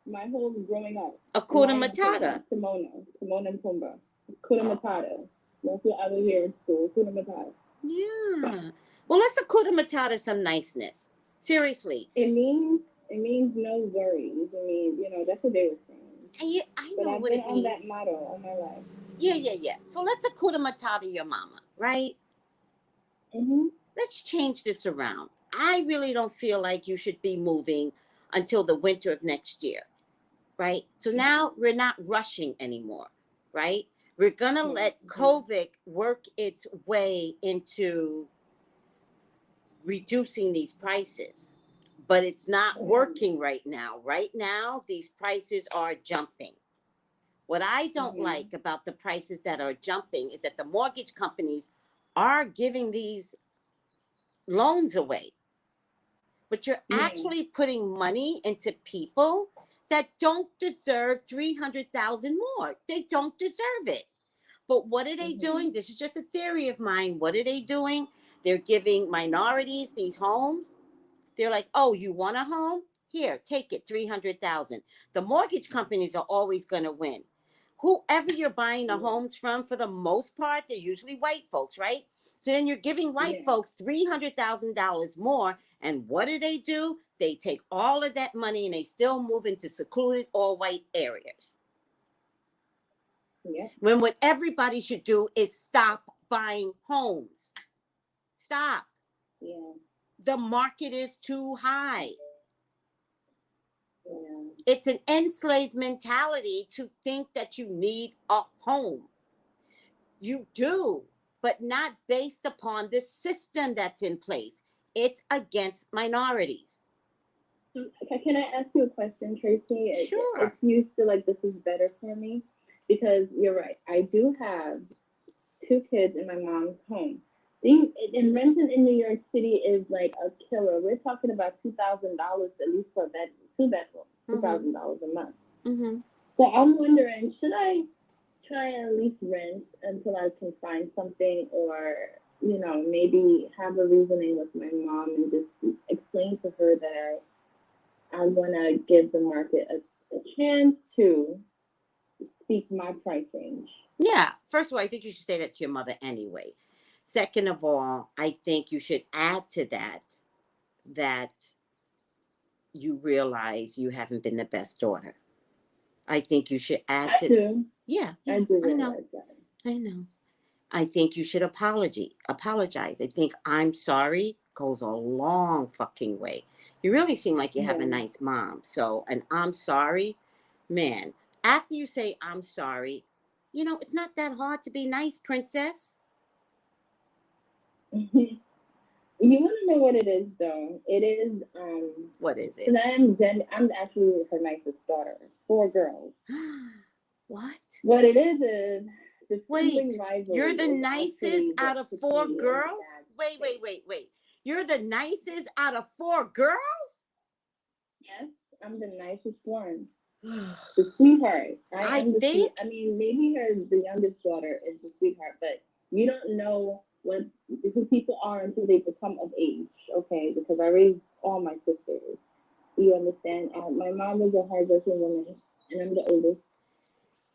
my whole growing up. Hakuna Matata. Timona and Pumbaa. Hakuna Matata. That's what I would hear in school. Hakuna Matata. Yeah. Well, let's Hakuna Matata some niceness. Seriously. It means no worries. I mean, that's what they were saying. I know what it means. But I've been on that motto all my life. Yeah. So let's Hakuna Matata your mama, right? Mm-hmm. Let's change this around. I really don't feel like you should be moving until the winter of next year, right? So now we're not rushing anymore, right? We're going to let COVID work its way into reducing these prices, but it's not working right now. Right now, these prices are jumping. What I don't like about the prices that are jumping is that the mortgage companies are giving these loans away, but you're actually putting money into people that don't deserve 300,000 more. They don't deserve it. But what are they doing? This is just a theory of mine. What are they doing? They're giving minorities these homes. They're like, oh, you want a home? Here, take it, 300,000. The mortgage companies are always going to win. Whoever you're buying the homes from, for the most part, they're usually white folks, right? So then you're giving white folks $300,000 more. And what do? They take all of that money and they still move into secluded all white areas. Yeah. When what everybody should do is stop buying homes. Stop. Yeah. The market is too high. Yeah. It's an enslaved mentality to think that you need a home. You do, but not based upon the system that's in place. It's against minorities. Can I ask you a question, Tracy? Sure. If you feel like this is better for me, because you're right. I do have 2 kids in my mom's home. And renting in New York City is like a killer. We're talking about $2,000 at least for a bed, 2 bedrooms, $2,000 a month. Mm-hmm. So I'm wondering, should I try and at least rent until I can find something, or maybe have a reasoning with my mom and just explain to her that I want to give the market a chance to speak my price range. Yeah. First of all, I think you should say that to your mother anyway. Second of all, I think you should add to that you realize you haven't been the best daughter. I think you should add to that. Yeah, I do realize that. I know. I think you should apologize. I think I'm sorry goes a long fucking way. You really seem like you have a nice mom. So, and I'm sorry, man, after you say I'm sorry, it's not that hard to be nice, princess. You want to know what it is, though? It is, what is it? I'm actually her nicest daughter. 4 girls. What? What it is wait, you're the nicest out of 4 girls? Wait. You're the nicest out of 4 girls? Yes, I'm the nicest one. The sweetheart. I think. I mean, maybe the youngest daughter is the sweetheart, but you don't know who people are until they become of age, okay? Because I raised all my sisters. You understand? My mom was a hardworking woman, and I'm the oldest.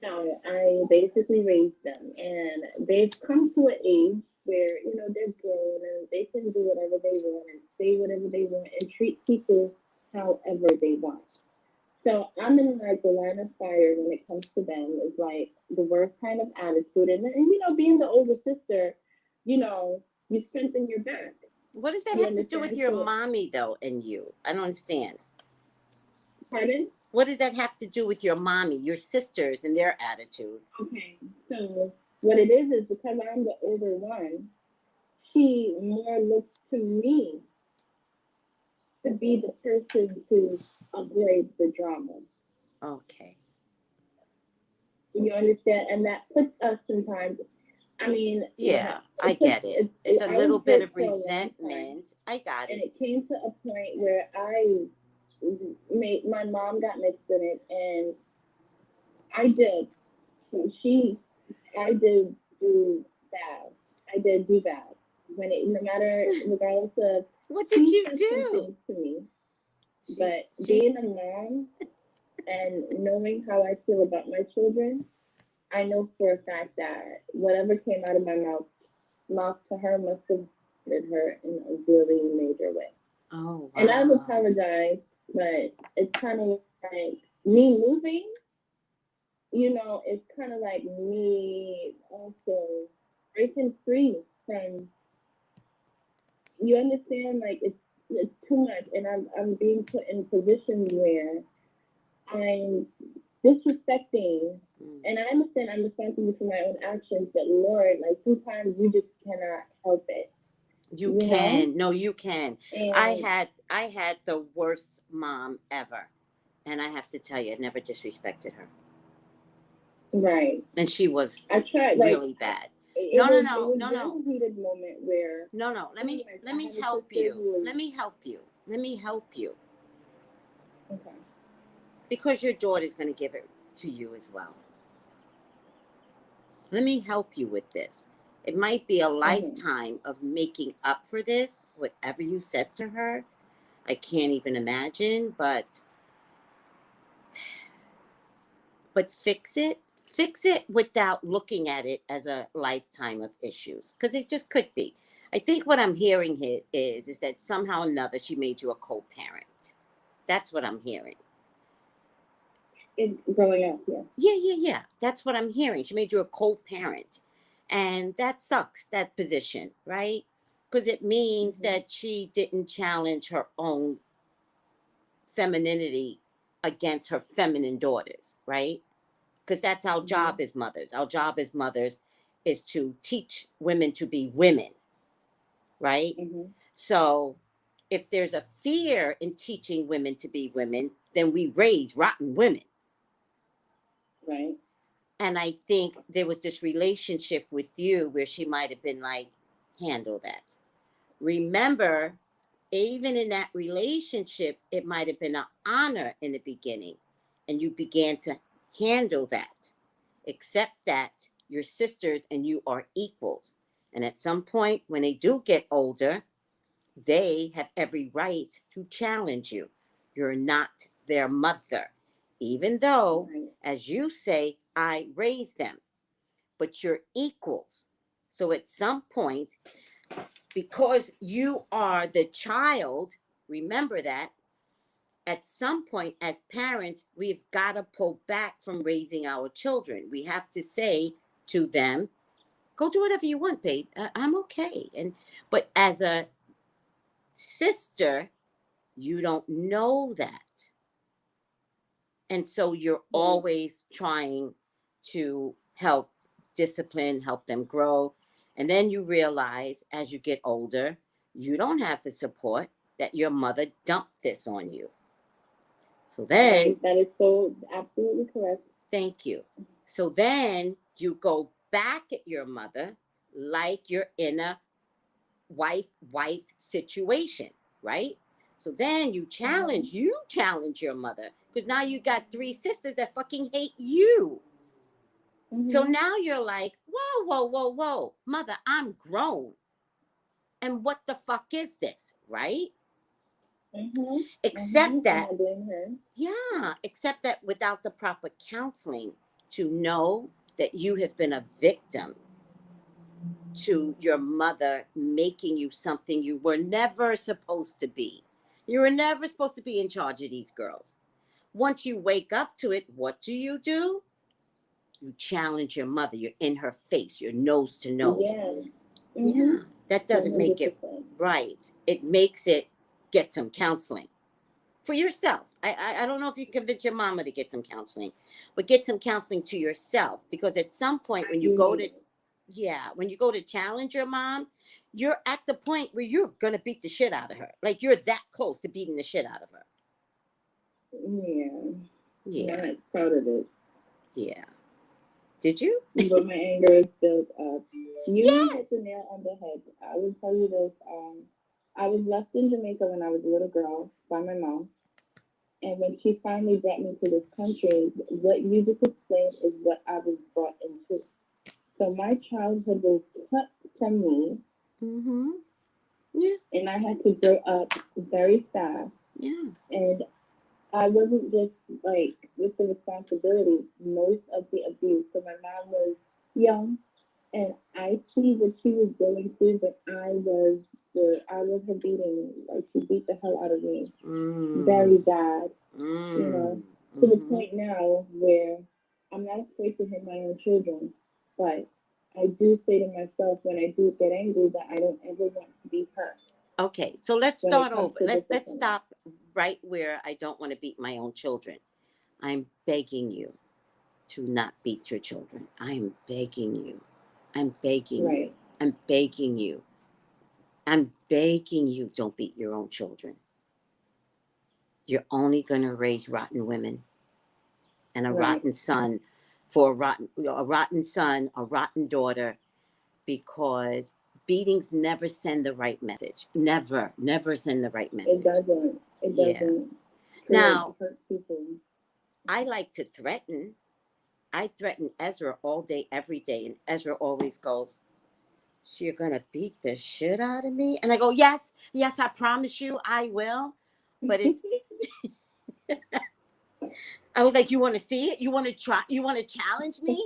So I basically raised them, and they've come to an age where, they're grown and they can do whatever they want and say whatever they want and treat people however they want. So I'm in like the line of fire when it comes to them. It's like the worst kind of attitude. And being the older sister, you strengthen your back. What does that have to do with your mommy, though, and you? I don't understand. Pardon? What does that have to do with your mommy, your sisters, and their attitude? Okay, so what it is because I'm the older one, she more looks to me to be the person to avoid the drama. Okay. You understand? And that puts us sometimes, yeah, I get it. It's a little bit of resentment. I got it. And it came to a point where my mom got mixed in it, and I did. I did do bad. I did do bad. Regardless of what did you do to me. But being a mom and knowing how I feel about my children, I know for a fact that whatever came out of my mouth to her must have hurt her in a really major way. Oh, wow. And I've apologized, but it's kind of like me moving, it's kind of like me also breaking free from, you understand, like it's too much, and I'm being put in positions where I'm disrespecting And I understand I'm responsible for my own actions, but Lord, like sometimes you just cannot help it. You can. No, you can. And I had the worst mom ever. And I have to tell you, I never disrespected her. Right. And she was I tried, really bad. It was a heated moment where No. Let me help you. Let me help you. Okay. Because your daughter's going to give it to you as well. Let me help you with this. It might be a lifetime of making up for this, whatever you said to her. I can't even imagine, but fix it. Fix it without looking at it as a lifetime of issues, because it just could be. I think what I'm hearing here is that somehow or another she made you a co-parent. That's what I'm hearing. Growing up, yeah. Yeah. That's what I'm hearing. She made you a co-parent. And that sucks, that position, right? Because it means that she didn't challenge her own femininity against her feminine daughters, right? Because that's our job as mothers. Our job as mothers is to teach women to be women, right? So if there's a fear in teaching women to be women, then we raise rotten women. Right. And I think there was this relationship with you where she might have been like, handle that. Remember, even in that relationship, it might have been an honor in the beginning. And you began to handle that. Accept that your sisters and you are equals. And at some point, when they do get older, they have every right to challenge you. You're not their mother. Even though, as you say, I raised them, but you're equals. So at some point, because you are the child, remember that at some point as parents, we've got to pull back from raising our children. We have to say to them, go do whatever you want, babe. I'm okay. But as a sister, you don't know that. And so you're always trying to help discipline, help them grow. And then you realize as you get older, you don't have the support, that your mother dumped this on you. So then... That is so absolutely correct. Thank you. So then you go back at your mother like you're in a wife situation, right? So then you challenge your mother, because now you got 3 sisters that fucking hate you. So now you're like, whoa, mother, I'm grown. And what the fuck is this, right? Except that, except that without the proper counseling to know that you have been a victim to your mother making you something you were never supposed to be. You were never supposed to be in charge of these girls. Once you wake up to it, what do? You challenge your mother. You're in her face. You're nose to nose. Yeah. That doesn't make it right. It makes it get some counseling for yourself. I don't know if you can convince your mama to get some counseling, but get some counseling to yourself, because at some point when you go to challenge your mom, you're at the point where you're going to beat the shit out of her. Like you're that close to beating the shit out of her. Yeah. I'm not proud of it. Yeah. Did you? But my anger is built up. You hit the nail on the head. I will tell you this. I was left in Jamaica when I was a little girl by my mom. And when she finally brought me to this country, what you just explained is what I was brought into. So my childhood was cut from me. Yeah. And I had to grow up very fast. Yeah. And I wasn't just like with the responsibility, most of the abuse. So my mom was young, and I see what she was going through, but I was her beating. Like she beat the hell out of me, very bad. You know, to the point now where I'm not afraid to hit my own children, but I do say to myself when I do get angry that I don't ever want to be her. Okay, so let's start over. Let's stop right where I don't want to beat my own children. I'm begging you. to not beat your children. I am begging you. I'm begging Right. you. I'm begging you. I'm begging you, don't beat your own children. You're only going to raise rotten women and a Right. rotten son for a rotten son, a rotten daughter, because beatings never send the right message. Never send the right message. It doesn't. It Yeah. doesn't. Now, Hurt people. I like to threaten. I threaten Ezra all day, every day, and Ezra always goes, "So you're gonna beat the shit out of me?" And I go, yes, I promise you I will. But it's I was like, you want to see it? You want to try? You want to challenge me?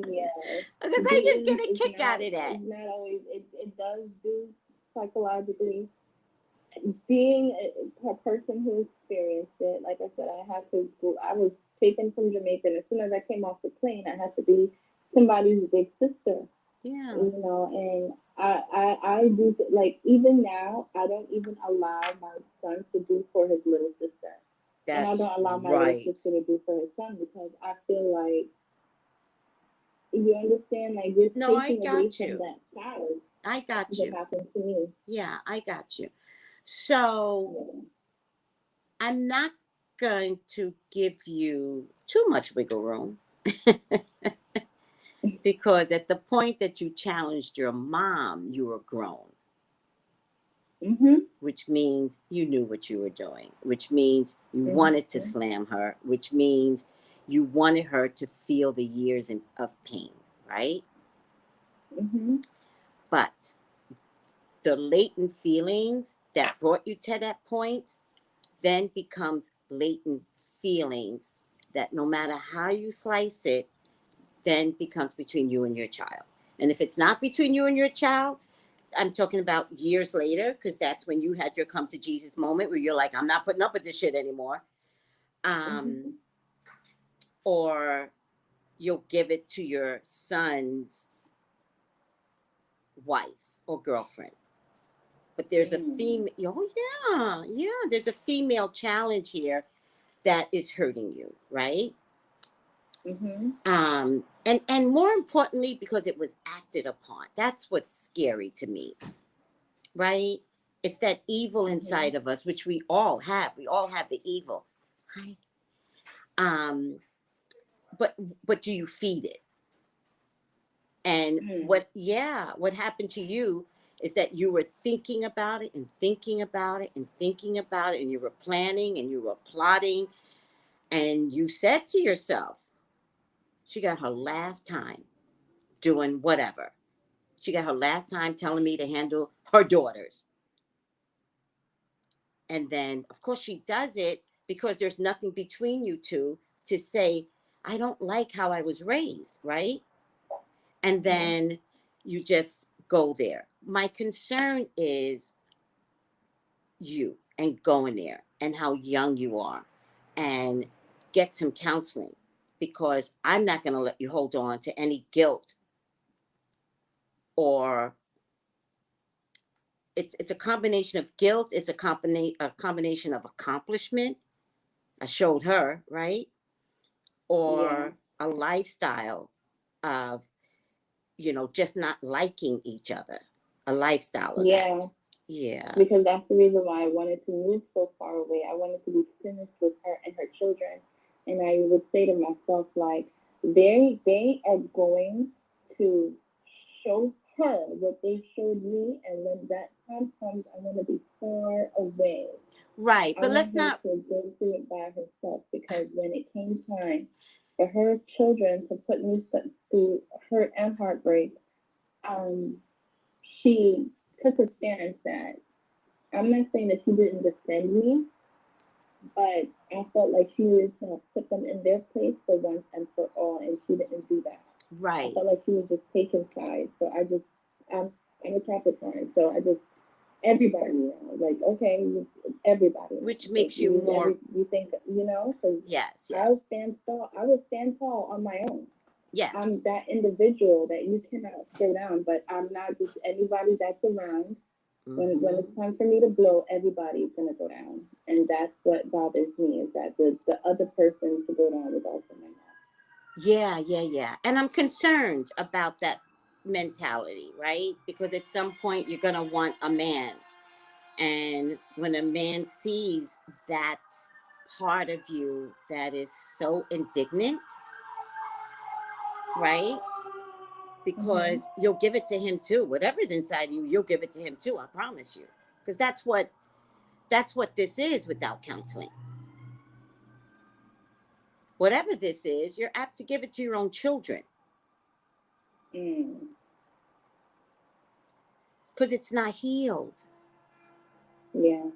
Yeah. Because I just get a kick out of that. It's not always. It does do psychologically. Being a person who experienced it, like I said, I was taken from Jamaica, and as soon as I came off the plane, I had to be somebody's big sister. Yeah. You know, and I do, like, even now, I don't even allow my son to do for his little sister. And I don't allow my little sister to do for his son, because I feel like, you understand, like, you're taking away from that child. I got you. What happened to me. Yeah, I got you. So I'm not going to give you too much wiggle room. Because at the point that you challenged your mom, you were grown. Mm-hmm. Which means you knew what you were doing, which means you wanted to slam her, which means you wanted her to feel the years of pain, right? Mm-hmm. But the latent feelings that brought you to that point then becomes latent feelings that, no matter how you slice it, then becomes between you and your child. And if it's not between you and your child, I'm talking about years later, because that's when you had your come to Jesus moment where you're like, I'm not putting up with this shit anymore. Or you'll give it to your son's wife or girlfriend. But there's a female, there's a female challenge here that is hurting you, right? Mm-hmm. And more importantly, because it was acted upon. That's what's scary to me, right? It's that evil inside of us, which we all have. We all have the evil. But do you feed it? And what happened to you is that you were thinking about it and thinking about it and thinking about it, and you were planning and you were plotting, and you said to yourself, she got her last time doing whatever. She got her last time telling me to handle her daughters. And then, of course, she does it because there's nothing between you two to say, I don't like how I was raised, right? And then you just go there. My concern is you and going there and how young you are, and get some counseling, because I'm not going to let you hold on to any guilt, or it's a combination of guilt. It's a combination of accomplishment. I showed her, right? Or a lifestyle of, just not liking each other. A lifestyle of that. Yeah. Because that's the reason why I wanted to move so far away. I wanted to be finished with her and her children. And I would say to myself, like, they are going to show her what they showed me, and when that time comes, I want to be far away. Right, but let's not to go through it by herself, because when it came time for her children to put me through hurt and heartbreak, she took a stance that, I'm not saying that she didn't defend me, but I felt like she needed to put them in their place for once and for all, and she didn't do that. Right. I felt like she was just taking sides. So I'm a Capricorn, so everybody, like, okay, everybody. Which makes you more. You think, because yes. I would stand tall on my own. Yes. I'm that individual that you cannot throw down, but I'm not just anybody that's around. When it's time for me to blow, everybody's gonna go down, and that's what bothers me, is that the other person to go down is also my mom. Yeah. And I'm concerned about that mentality, right? Because at some point you're gonna want a man, and when a man sees that part of you that is so indignant, right? Because you'll give it to him too. Whatever's inside you, you'll give it to him too. I promise you. Because that's what this is without counseling. Whatever this is, you're apt to give it to your own children. Because it's not healed. Yeah.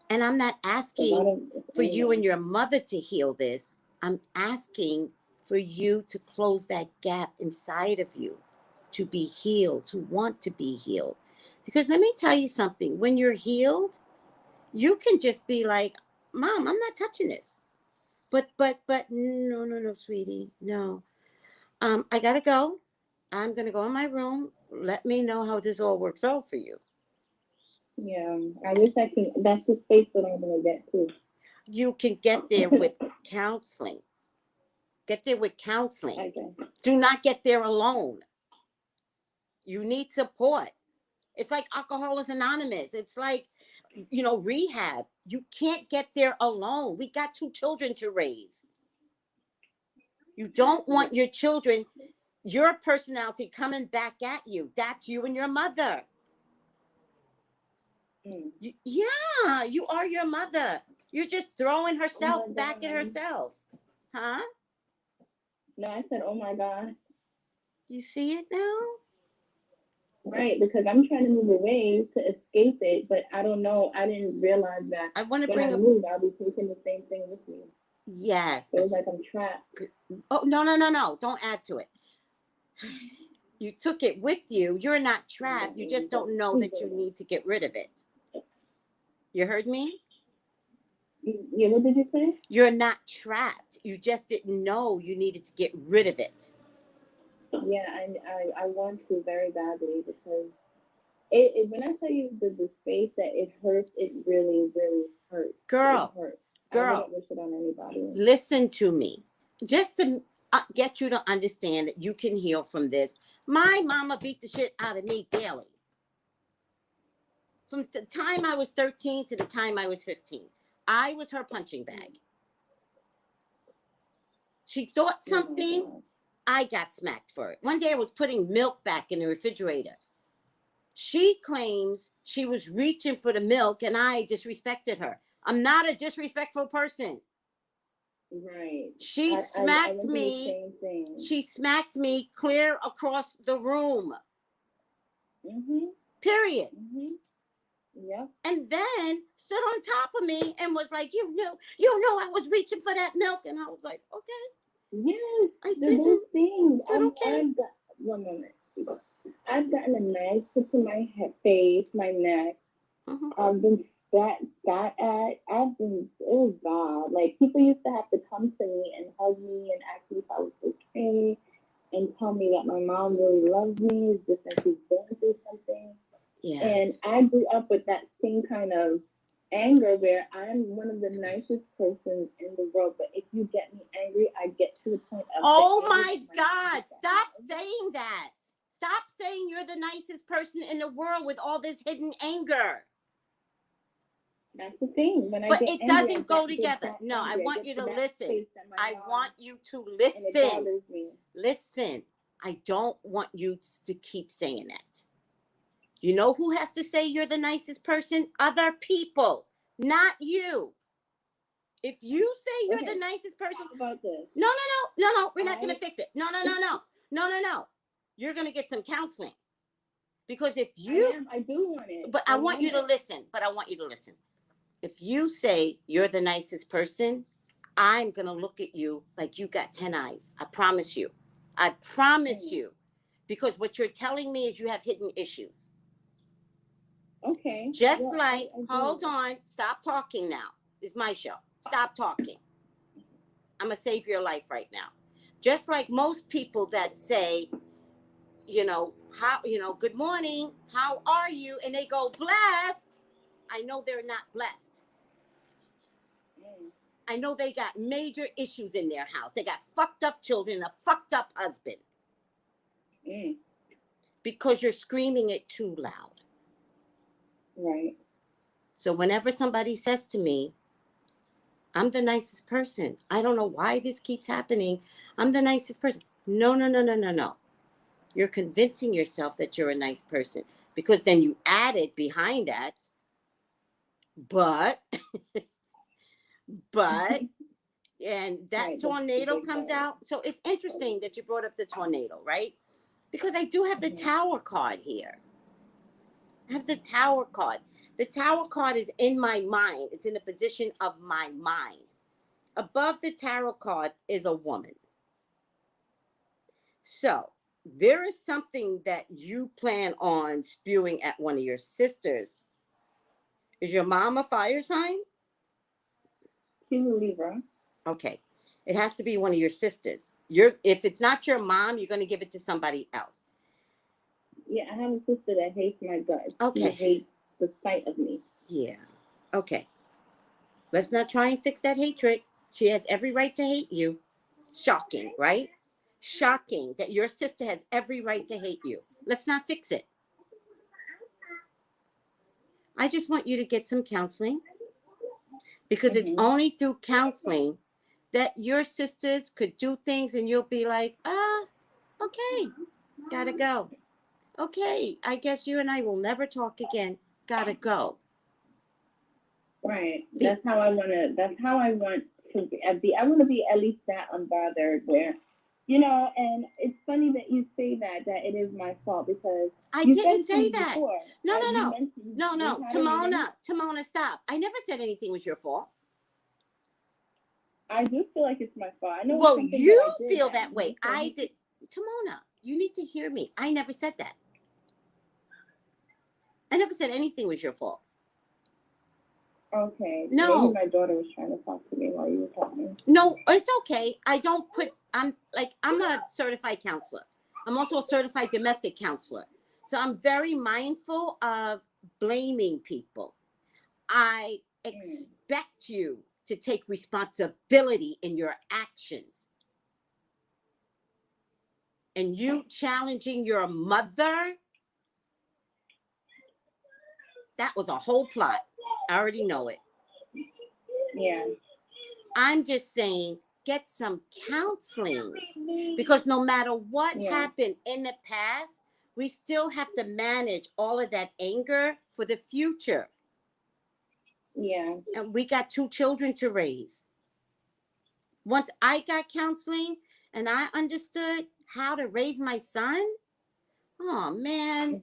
And I'm not asking for you and your mother to heal this. I'm asking for you to close that gap inside of you, to be healed, to want to be healed. Because let me tell you something, when you're healed, you can just be like, Mom, I'm not touching this. But no, sweetie, no. I gotta go. I'm gonna go in my room. Let me know how this all works out for you. Yeah, I wish I could. That's the space that I'm gonna get to. You can get there with counseling. Get there with counseling. Okay. Do not get there alone. You need support. It's like Alcoholics Anonymous. It's like, rehab. You can't get there alone. We got 2 children to raise. You don't want your children, your personality coming back at you. That's you and your mother. You are your mother. You're just throwing herself back at herself. Huh? No, I said, oh my God. You see it now? Right, because I'm trying to move away to escape it, but I don't know. I didn't realize that I want to when bring I move, I'll be taking the same thing with me. Yes. So it's like I'm trapped. Oh, no. Don't add to it. You took it with you. You're not trapped. You just don't know that you need to get rid of it. You heard me? Yeah, what did you say? You're not trapped. You just didn't know you needed to get rid of it. Yeah, I want to very badly, because when I tell you the space that it hurts, it really, really hurts. Girl, it hurts. I wouldn't wish it on anybody. Listen to me. Just to get you to understand that you can heal from this. My mama beat the shit out of me daily. From the time I was 13 to the time I was 15. I was her punching bag. She thought something, I got smacked for it. One day I was putting milk back in the refrigerator. She claims she was reaching for the milk and I disrespected her. I'm not a disrespectful person. Right. She smacked me. She smacked me clear across the room. Period. Yeah. And then stood on top of me and was like, you know, I was reaching for that milk. And I was like, okay. Yes. I didn't. Those things. Okay. One moment. I've gotten a knife put to my face, my neck. I've been got at. I've been, oh God. Like, people used to have to come to me and hug me and ask me if I was okay and tell me that my mom really loves me, just that she's going through something. Yeah. And I grew up with that same kind of anger where I'm one of the nicest persons in the world, but if you get me angry, I get to the point of... Oh my God, stop saying that. Stop saying you're the nicest person in the world with all this hidden anger. That's the thing. But it doesn't go together. No, I want you to listen. I want you to listen. Listen, I don't want you to keep saying that. You know who has to say you're the nicest person? Other people, not you. If you say you're the nicest person, how about this? No, we're not going to fix it. No. You're going to get some counseling. Because if you... I do want it. But I want you to listen. If you say you're the nicest person, I'm going to look at you like you got 10 eyes. I promise you. Because what you're telling me is you have hidden issues. Okay. Hold on. Stop talking now. It's my show. Stop talking. I'm going to save your life right now. Just like most people that say, good morning, how are you? And they go, blessed. I know they're not blessed. I know they got major issues in their house. They got fucked up children, a fucked up husband. Because you're screaming it too loud. Right. So whenever somebody says to me, I'm the nicest person, I don't know why this keeps happening, I'm the nicest person. No. You're convincing yourself that you're a nice person, because then you added behind that, but and that right, tornado comes out. So it's interesting that you brought up the tornado, right? Because I do have the Tower card here. I have the Tower card. The Tower card is in my mind. It's in the position of my mind. Above the Tarot card is a woman. So there is something that you plan on spewing at one of your sisters. Is your mom a fire sign? She's a Libra. Okay. It has to be one of your sisters. If it's not your mom, you're going to give it to somebody else. Yeah, I have a sister that hates my guts. Okay. She hates the sight of me. Yeah. Okay. Let's not try and fix that hatred. She has every right to hate you. Shocking, right? Shocking that your sister has every right to hate you. Let's not fix it. I just want you to get some counseling, because it's only through counseling that your sisters could do things and you'll be like, okay, gotta go. Okay, I guess you and I will never talk again. Gotta go. Right. That's how I want to be. I want to be at least that unbothered where, and it's funny that you say that it is my fault, because I didn't say that. Before. No. Timona, stop. I never said anything was your fault. I do feel like it's my fault. I know. Well, you feel that way. I did. Timona, you need to hear me. I never said that. I never said anything was your fault. Okay. No. Maybe my daughter was trying to talk to me while you were talking. No, it's okay. I'm a certified counselor. I'm also a certified domestic counselor. So I'm very mindful of blaming people. I expect you to take responsibility in your actions. And you challenging your mother, that was a whole plot. I already know it. Yeah. I'm just saying, get some counseling, because no matter what happened in the past, we still have to manage all of that anger for the future. Yeah. And we got 2 children to raise. Once I got counseling and I understood how to raise my son, oh man,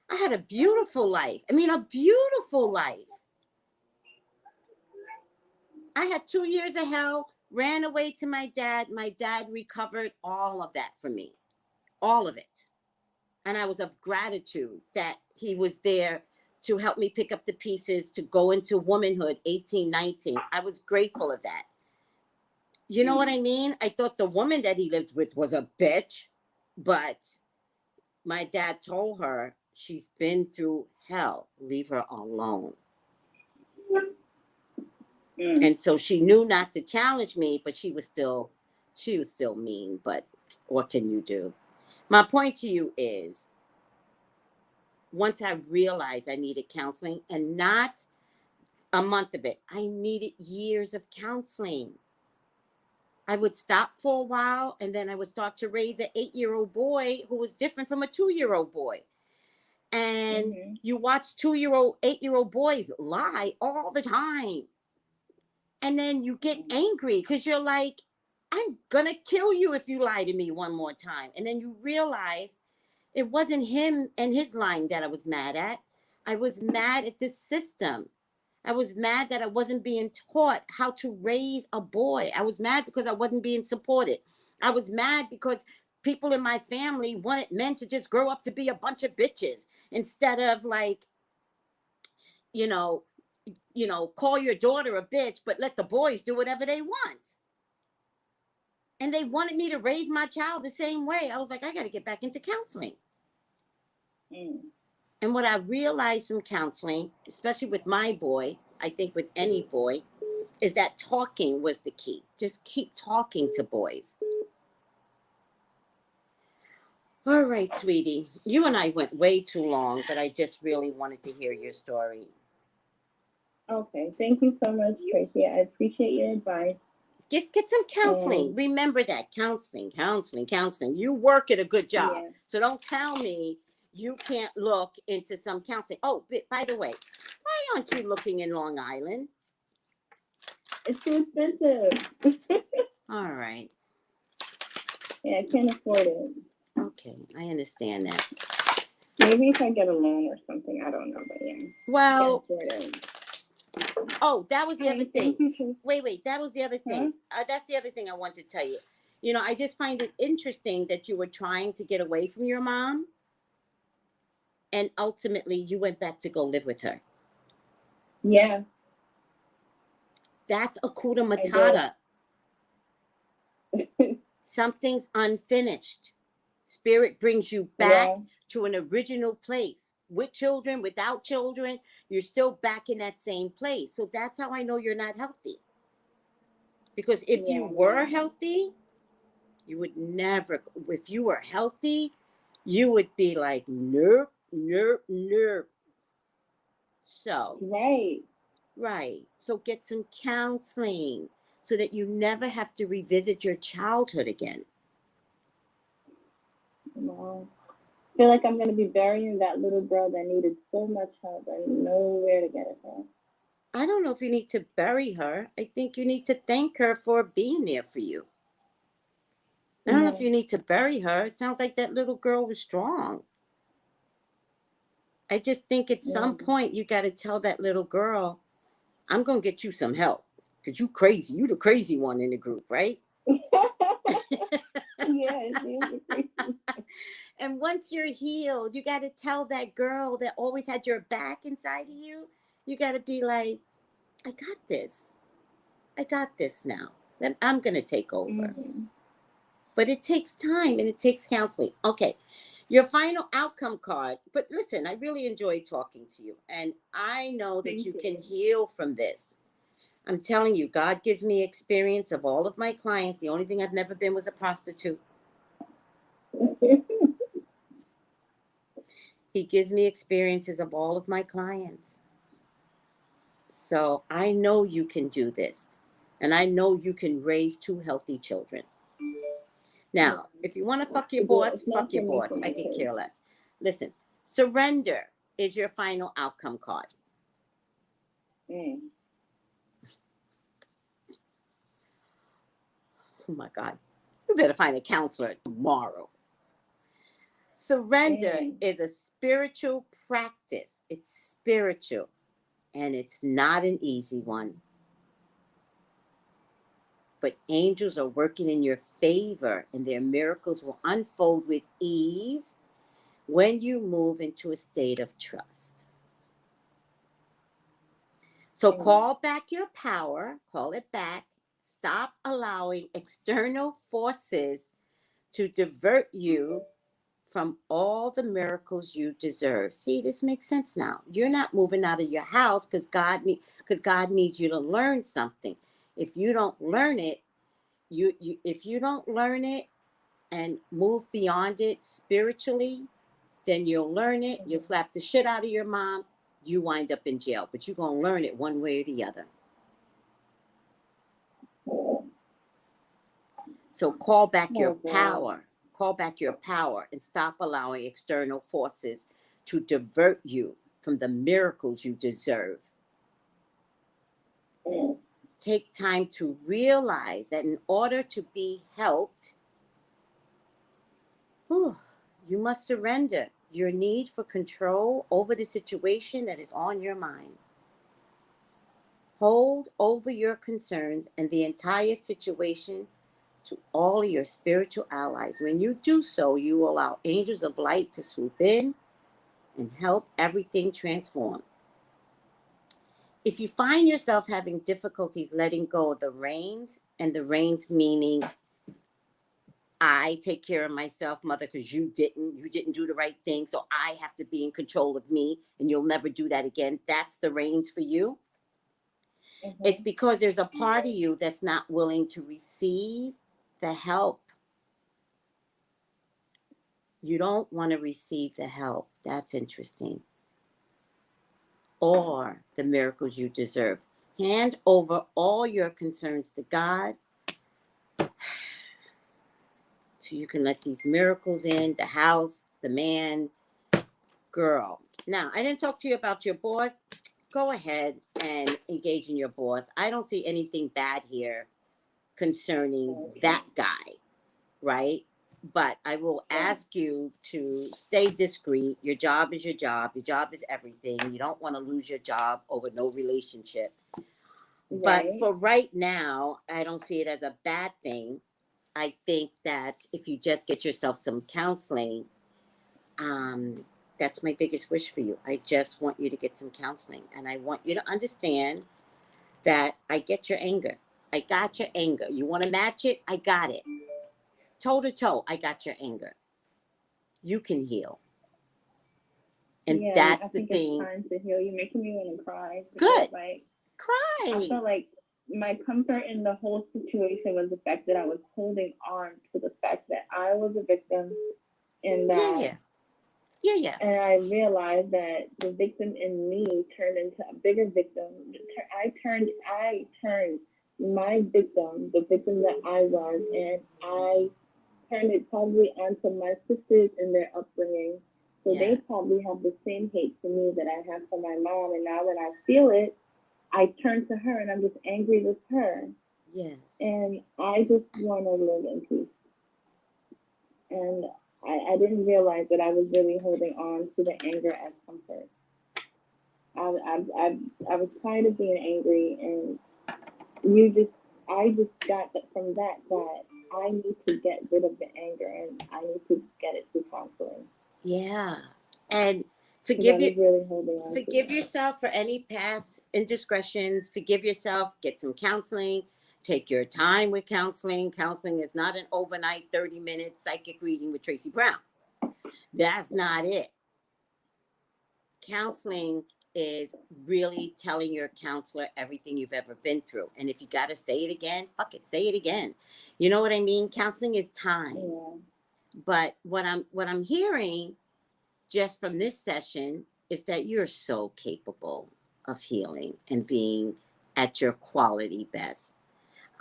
I had a beautiful life. I mean, a beautiful life. I had 2 years of hell, ran away to my dad. My dad recovered all of that for me, all of it. And I was of gratitude that he was there to help me pick up the pieces to go into womanhood, 18, 19. I was grateful of that. You know what I mean? I thought the woman that he lived with was a bitch, but my dad told her, she's been through hell, leave her alone. And so she knew not to challenge me, but she was still mean. But what can you do? My point to you is, once I realized I needed counseling, and not a month of it, I needed years of counseling. I would stop for a while, and then I would start to raise an 8-year-old boy who was different from a 2-year-old boy. And you watch 2-year-old, 8-year-old boys lie all the time. And then you get angry because you're like, I'm going to kill you if you lie to me one more time. And then you realize it wasn't him and his lying that I was mad at. I was mad at the system. I was mad that I wasn't being taught how to raise a boy. I was mad because I wasn't being supported. I was mad because people in my family wanted men to just grow up to be a bunch of bitches instead of like, call your daughter a bitch, but let the boys do whatever they want. And they wanted me to raise my child the same way. I was like, I got to get back into counseling. And what I realized from counseling, especially with my boy, I think with any boy, is that talking was the key. Just keep talking to boys. All right, sweetie. You and I went way too long, but I just really wanted to hear your story. Okay. Thank you so much, Tracey. I appreciate your advice. Just get some counseling. Remember that. Counseling. You work at a good job. Yeah. So don't tell me you can't look into some counseling. Oh, by the way, why aren't you looking in Long Island? It's too expensive. All right. Yeah, I can't afford it. Okay, I understand that. Maybe if I get a loan or something, I don't know, but yeah. Well, oh, that was the other thing. Wait, that was the other thing. That's the other thing I want to tell you. You know, I just find it interesting that you were trying to get away from your mom, and ultimately you went back to go live with her. Yeah. That's Hakuna Matata. Something's unfinished. Spirit brings you back to an original place. With children, without children, you're still back in that same place. So that's how I know you're not healthy. Because if you were healthy, you would never, if you were healthy, you would be like, nerp. So. Right. So get some counseling so that you never have to revisit your childhood again. Wow. I feel like I'm going to be burying that little girl that needed so much help and nowhere to get it from. I don't know if you need to bury her. I think you need to thank her for being there for you. I don't know if you need to bury her. It sounds like that little girl was strong. I just think at some point you got to tell that little girl, I'm going to get you some help. Because you crazy. You the crazy one in the group, right? Yes. And once you're healed, you got to tell that girl that always had your back inside of you, you got to be like, I got this. I got this now. I'm going to take over. But it takes time and it takes counseling. Okay, your final outcome card. But listen, I really enjoyed talking to you. And I know that you can heal from this. I'm telling you, God gives me experience of all of my clients. The only thing I've never been was a prostitute. He gives me experiences of all of my clients. So I know you can do this. And I know you can raise 2 healthy children. Now, if you want to fuck your boss, fuck your boss. I could care less. Listen, surrender is your final outcome card. Oh my God. You better find a counselor tomorrow. Surrender is a spiritual practice. It's spiritual. And it's not an easy one. But angels are working in your favor, and their miracles will unfold with ease when you move into a state of trust. So call back your power, call it back. Stop allowing external forces to divert you from all the miracles you deserve. See, this makes sense now. You're not moving out of your house because God needs you to learn something. If you don't learn it, if you don't learn it and move beyond it spiritually, then you'll learn it. You'll slap the shit out of your mom. You wind up in jail, but you're going to learn it one way or the other. So call back your power. Call back your power and stop allowing external forces to divert you from the miracles you deserve. Take time to realize that in order to be helped, you must surrender your need for control over the situation that is on your mind. Hold over your concerns and the entire situation to all your spiritual allies. When you do so, you will allow angels of light to swoop in and help everything transform. If you find yourself having difficulties letting go of the reins, and the reins meaning I take care of myself, mother, because you didn't do the right thing. So I have to be in control of me, and you'll never do that again. That's the reins for you. Mm-hmm. It's because there's a part of you that's not willing to receive the help. You don't want to receive the help. That's interesting. Or the miracles you deserve. Hand over all your concerns to God, so you can let these miracles in, the house, the man, girl. Now, I didn't talk to you about your boss. Go ahead and engage in your boss. I don't see anything bad here concerning that guy, right? But I will ask you to stay discreet. Your job is your job. Your job is everything. You don't want to lose your job over no relationship. But for right now, I don't see it as a bad thing. I think that if you just get yourself some counseling, that's my biggest wish for you. I just want you to get some counseling. And I want you to understand that I get your anger. I got your anger. You want to match it? I got it. Toe to toe, I got your anger. You can heal. And that's the thing. It's time to heal. You're making me want to cry. Good. Like, cry. I felt like my comfort in the whole situation was the fact that I was holding on to the fact that I was a victim, and that Yeah. And I realized that the victim in me turned into a bigger victim. I turned my victim, the victim that I was, and I turned it probably onto my sisters and their upbringing. So they probably have the same hate for me that I have for my mom. And now that I feel it, I turn to her and I'm just angry with her. Yes. And I just want to live in peace. And I didn't realize that I was really holding on to the anger as comfort. I was tired of being angry, and I just got that from that I need to get rid of the anger, and I need to get it through counseling. Yeah, and forgive yourself for any past indiscretions. Forgive yourself. Get some counseling. Take your time with counseling. Counseling is not an overnight 30-minute psychic reading with Tracey Brown. That's not it. Counseling is really telling your counselor everything you've ever been through. And if you got to say it again, fuck it, say it again. You know what I mean? Counseling is time. Yeah. But what I'm hearing just from this session is that you're so capable of healing and being at your quality best.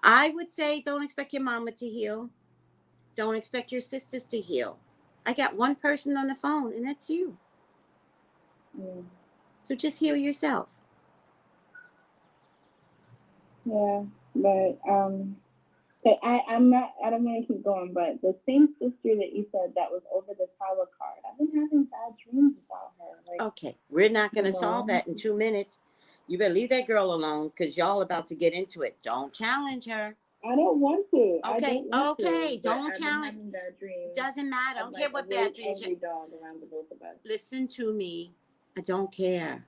I would say don't expect your mama to heal. Don't expect your sisters to heal. I got one person on the phone, and that's you. Yeah. So just heal yourself. Yeah, but I'm not. I don't want to keep going, but the same sister that you said that was over the tower card, I've been having bad dreams about her. Like, okay, we're not going to solve that in 2 minutes. You better leave that girl alone because y'all about to get into it. Don't challenge her. I don't want to. Okay, don't challenge. Bad dreams. Doesn't matter. I don't care what bad dreams. Angry dog around the both of us. Listen to me. I don't care.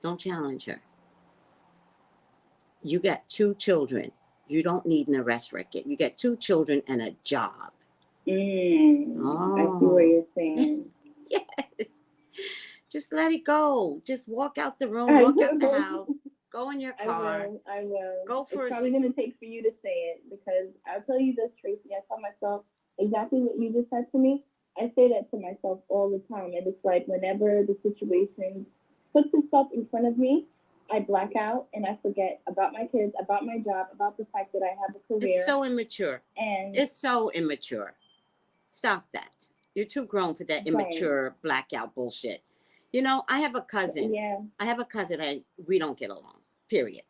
Don't challenge her. You got 2 children. You don't need an arrest record. You got 2 children and a job. I see what you're saying. Yes. Just let it go. Just walk out the room, walk out the house, go in your car. I will. Go for it's probably going to take for you to say it, because I'll tell you this, Tracy. I tell myself exactly what you just said to me. I say that to myself all the time. And it's like whenever the situation puts itself in front of me, I black out and I forget about my kids, about my job, about the fact that I have a career. It's so immature. And it's so immature. Stop that. You're too grown for that immature blackout bullshit. You know, I have a cousin. Yeah. I have a cousin and we don't get along. Period.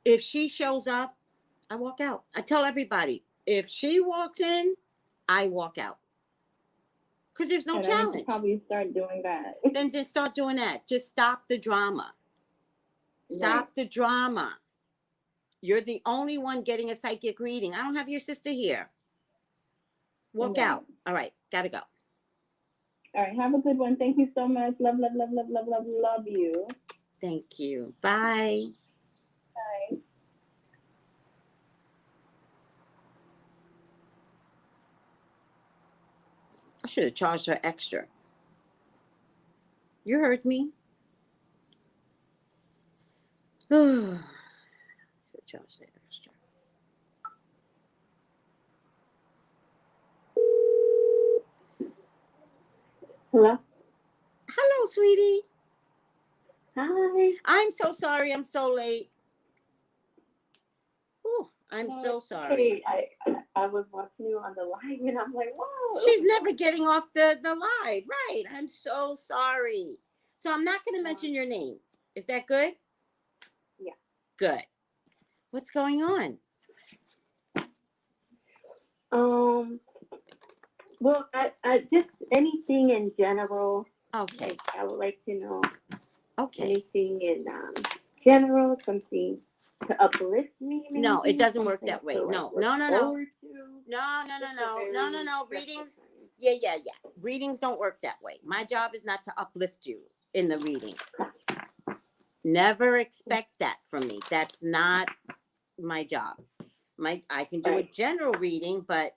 If she shows up, I walk out. I tell everybody, if she walks in, I walk out. Because there's no challenge. I should probably start doing that. Then just start doing that. Just stop the drama. Stop the drama. You're the only one getting a psychic reading. I don't have your sister here. Walk out. All right. Gotta go. All right. Have a good one. Thank you so much. Love you. Thank you. Bye. Bye. should have charged her extra. You heard me. Should have charged her extra. Hello? Hello, sweetie. Hi. I'm so sorry I'm so late. Oh, I'm so sorry. Hey, I was watching you on the live and I'm like, wow. She's never getting off the live. Right. I'm so sorry. So I'm not going to mention your name. Is that good? Yeah. Good. What's going on? Well, I just anything in general. Okay. Like, I would like to know Okay. anything in general, something to uplift me. Maybe, no, it doesn't work that way. to, like, No. Readings. Yeah. Readings don't work that way. My job is not to uplift you in the reading. Never expect that from me. That's not my job. I can do a general reading, but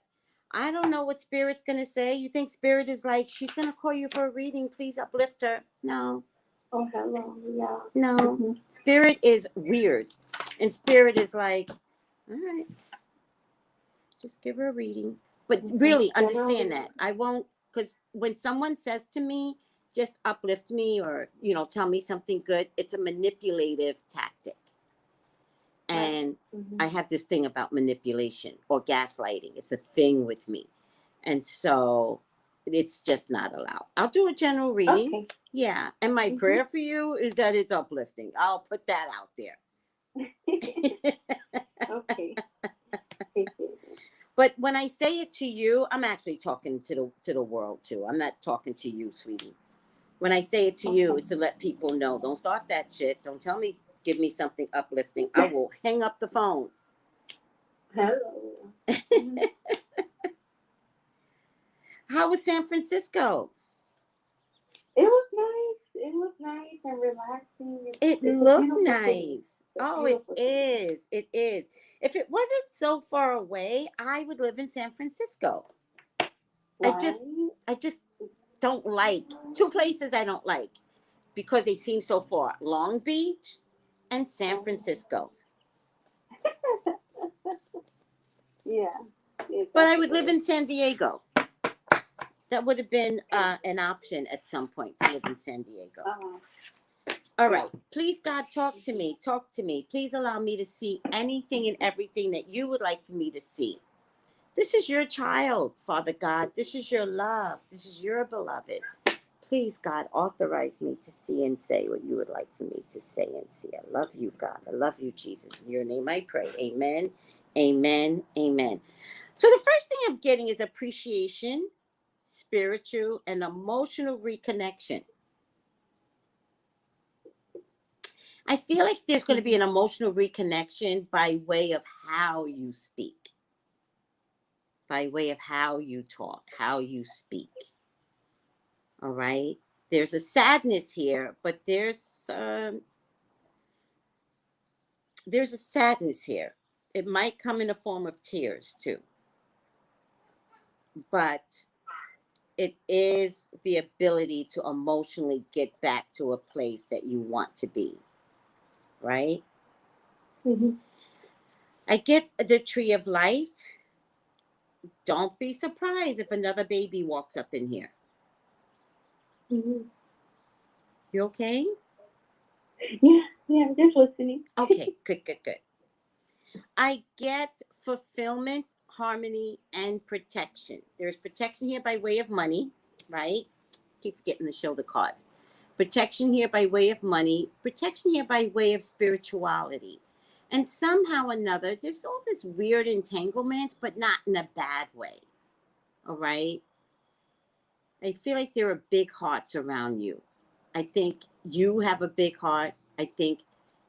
I don't know what Spirit's going to say. You think Spirit is like, she's going to call you for a reading. Please uplift her. No. Oh, hello. Yeah. No. Mm-hmm. Spirit is weird. And Spirit is like, all right, just give her a reading. But really understand that. I won't, because when someone says to me, just uplift me or, tell me something good, it's a manipulative tactic. And I have this thing about manipulation or gaslighting. It's a thing with me. And so it's just not allowed. I'll do a general reading. Okay. Yeah. And my prayer for you is that it's uplifting. I'll put that out there. Okay. But when I say it to you, I'm actually talking to the world too. I'm not talking to you, sweetie. When I say it to you, it's to let people know. Don't start that shit. Don't tell me, give me something uplifting. I will hang up the phone. Hello. How was San Francisco? It was nice. It was nice and relaxing. It looked nice. Oh, it is. It is. If it wasn't so far away, I would live in San Francisco. Why? I just don't like two places I don't like because they seem so far. Long Beach and San Francisco. Yeah. But I would live in San Diego. That would have been an option at some point to live in San Diego. All right. Please, God, talk to me. Talk to me. Please allow me to see anything and everything that you would like for me to see. This is your child, Father God. This is your love. This is your beloved. Please, God, authorize me to see and say what you would like for me to say and see. I love you, God. I love you, Jesus. In your name I pray. Amen. Amen. Amen. So the first thing I'm getting is appreciation, spiritual, and emotional reconnection. I feel like there's going to be an emotional reconnection by way of how you speak, by way of how you talk, how you speak. All right. There's a sadness here, but there's a sadness here. It might come in the form of tears too. But it is the ability to emotionally get back to a place that you want to be. Right? Mm-hmm. I get the tree of life. Don't be surprised if another baby walks up in here. Mm-hmm. You okay? Yeah, I'm just listening. Okay, good. I get fulfillment, harmony, and protection. There's protection here by way of money, right? Keep forgetting to show the cards. Protection here by way of money. Protection here by way of spirituality. And somehow or another, there's all this weird entanglements, but not in a bad way. All right? I feel like there are big hearts around you. I think you have a big heart. I think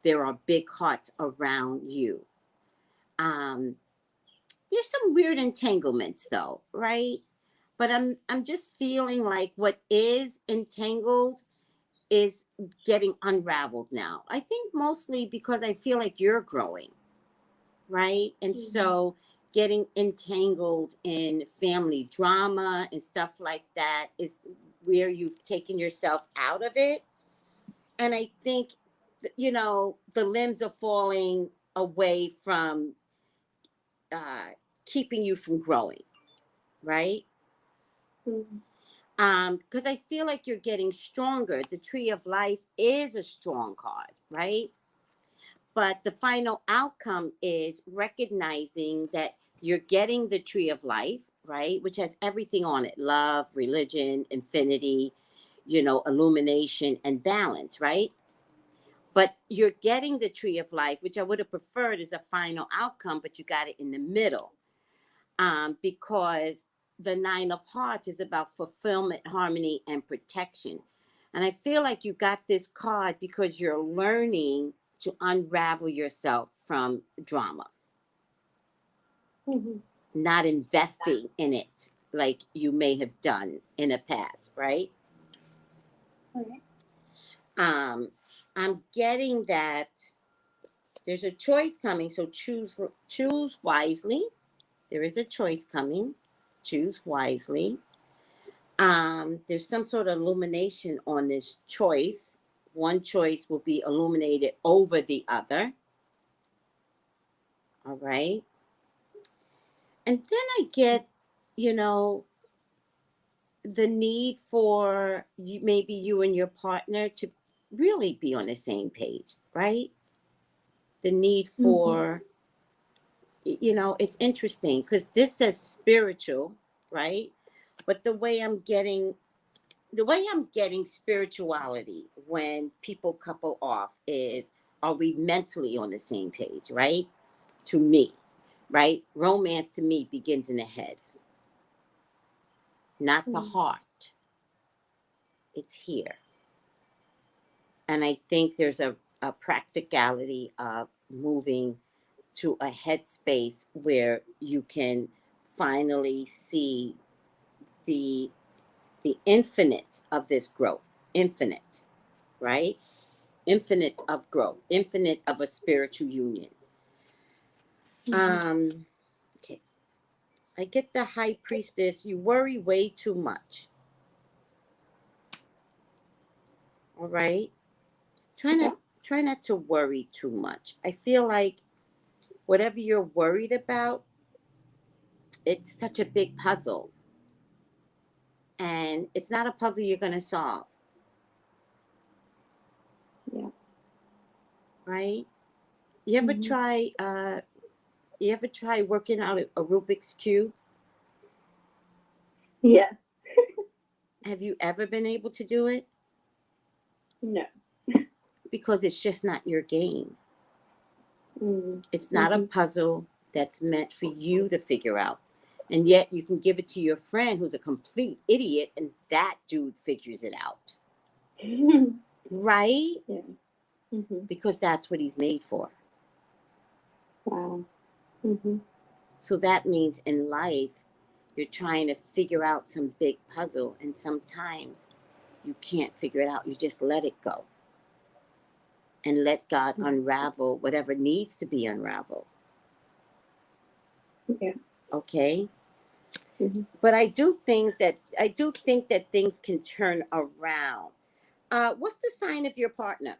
there are big hearts around you. There's some weird entanglements though, right? But I'm just feeling like what is entangled is getting unraveled now. I think mostly because I feel like you're growing, right? And so getting entangled in family drama and stuff like that is where you've taken yourself out of it. And I think, you know, the limbs are falling away from keeping you from growing, right? Because I feel like you're getting stronger. The Tree of Life is a strong card, right? But the final outcome is recognizing that you're getting the Tree of Life, right? Which has everything on it: love, religion, infinity, you know, illumination, and balance, right? But you're getting the Tree of Life, which I would have preferred as a final outcome, but you got it in the middle. Because the Nine of Hearts is about fulfillment, harmony, and protection. And I feel like you got this card because you're learning to unravel yourself from drama, not investing in it like you may have done in the past, right? I'm getting that there's a choice coming, so choose wisely. There is a choice coming. Choose wisely. There's some sort of illumination on this choice. One choice will be illuminated over the other. All right. And then I get, you know, the need for you, maybe you and your partner to really be on the same page, right? The need for, you know, it's interesting because this says spiritual, right? But the way I'm getting spirituality when people couple off is, are we mentally on the same page, right? To me, right? Romance to me begins in the head, not the heart. It's here. And I think there's a practicality of moving to a headspace where you can finally see the infinite of this growth. Infinite, right? Infinite of growth, infinite of a spiritual union. Okay. I get the High Priestess. You worry way too much. All right. Try not to worry too much. I feel like whatever you're worried about, it's such a big puzzle. And it's not a puzzle you're going to solve. Yeah. Right? You ever try working out a Rubik's Cube? Yeah. Have you ever been able to do it? No. Because it's just not your game. It's not a puzzle that's meant for you to figure out. And yet you can give it to your friend who's a complete idiot and that dude figures it out. Right? Yeah. Because that's what he's made for. Wow. So that means in life, you're trying to figure out some big puzzle, and sometimes you can't figure it out. You just let it go and let God unravel whatever needs to be unraveled. Yeah. Okay? But I do think that things can turn around. What's the sign of your partner?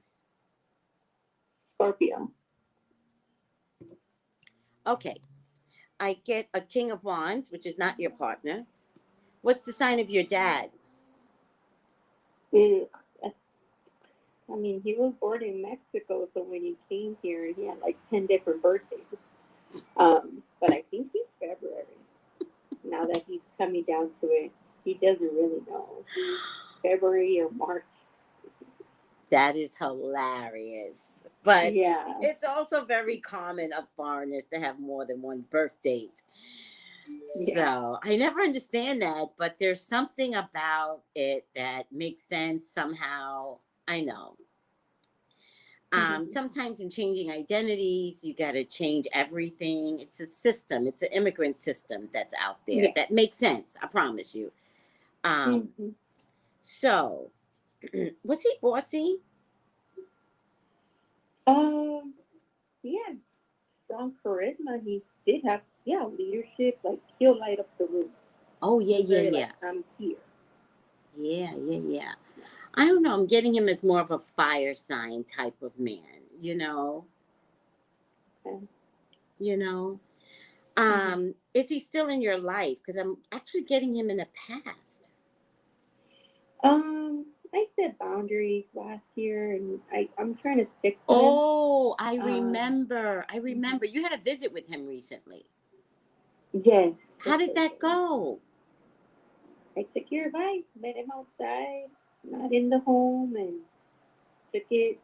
Scorpio. Okay. I get a King of Wands, which is not your partner. What's the sign of your dad? I mean, he was born in Mexico, so when he came here, he had like 10 different birthdays. But I think he's February. Now that he's coming down to it, he doesn't really know. February or March. That is hilarious. But yeah, it's also very common of foreigners to have more than one birth date. So I never understand that, but there's something about it that makes sense somehow. I know. Sometimes in changing identities, you got to change everything. It's a system. It's an immigrant system that's out there that makes sense. I promise you. So, was he bossy? Yeah, strong charisma. He did have, leadership. Like, he'll light up the room. Oh, yeah, He's yeah, very, yeah. like, I'm here. Yeah. I don't know. I'm getting him as more of a fire sign type of man, you know? Okay. You know? Is he still in your life? Because I'm actually getting him in the past. I set boundaries last year, and I'm trying to stick to them. Oh, I remember. You had a visit with him recently. Yes. How did that go? I took your advice, met him outside, not in the home, and took it,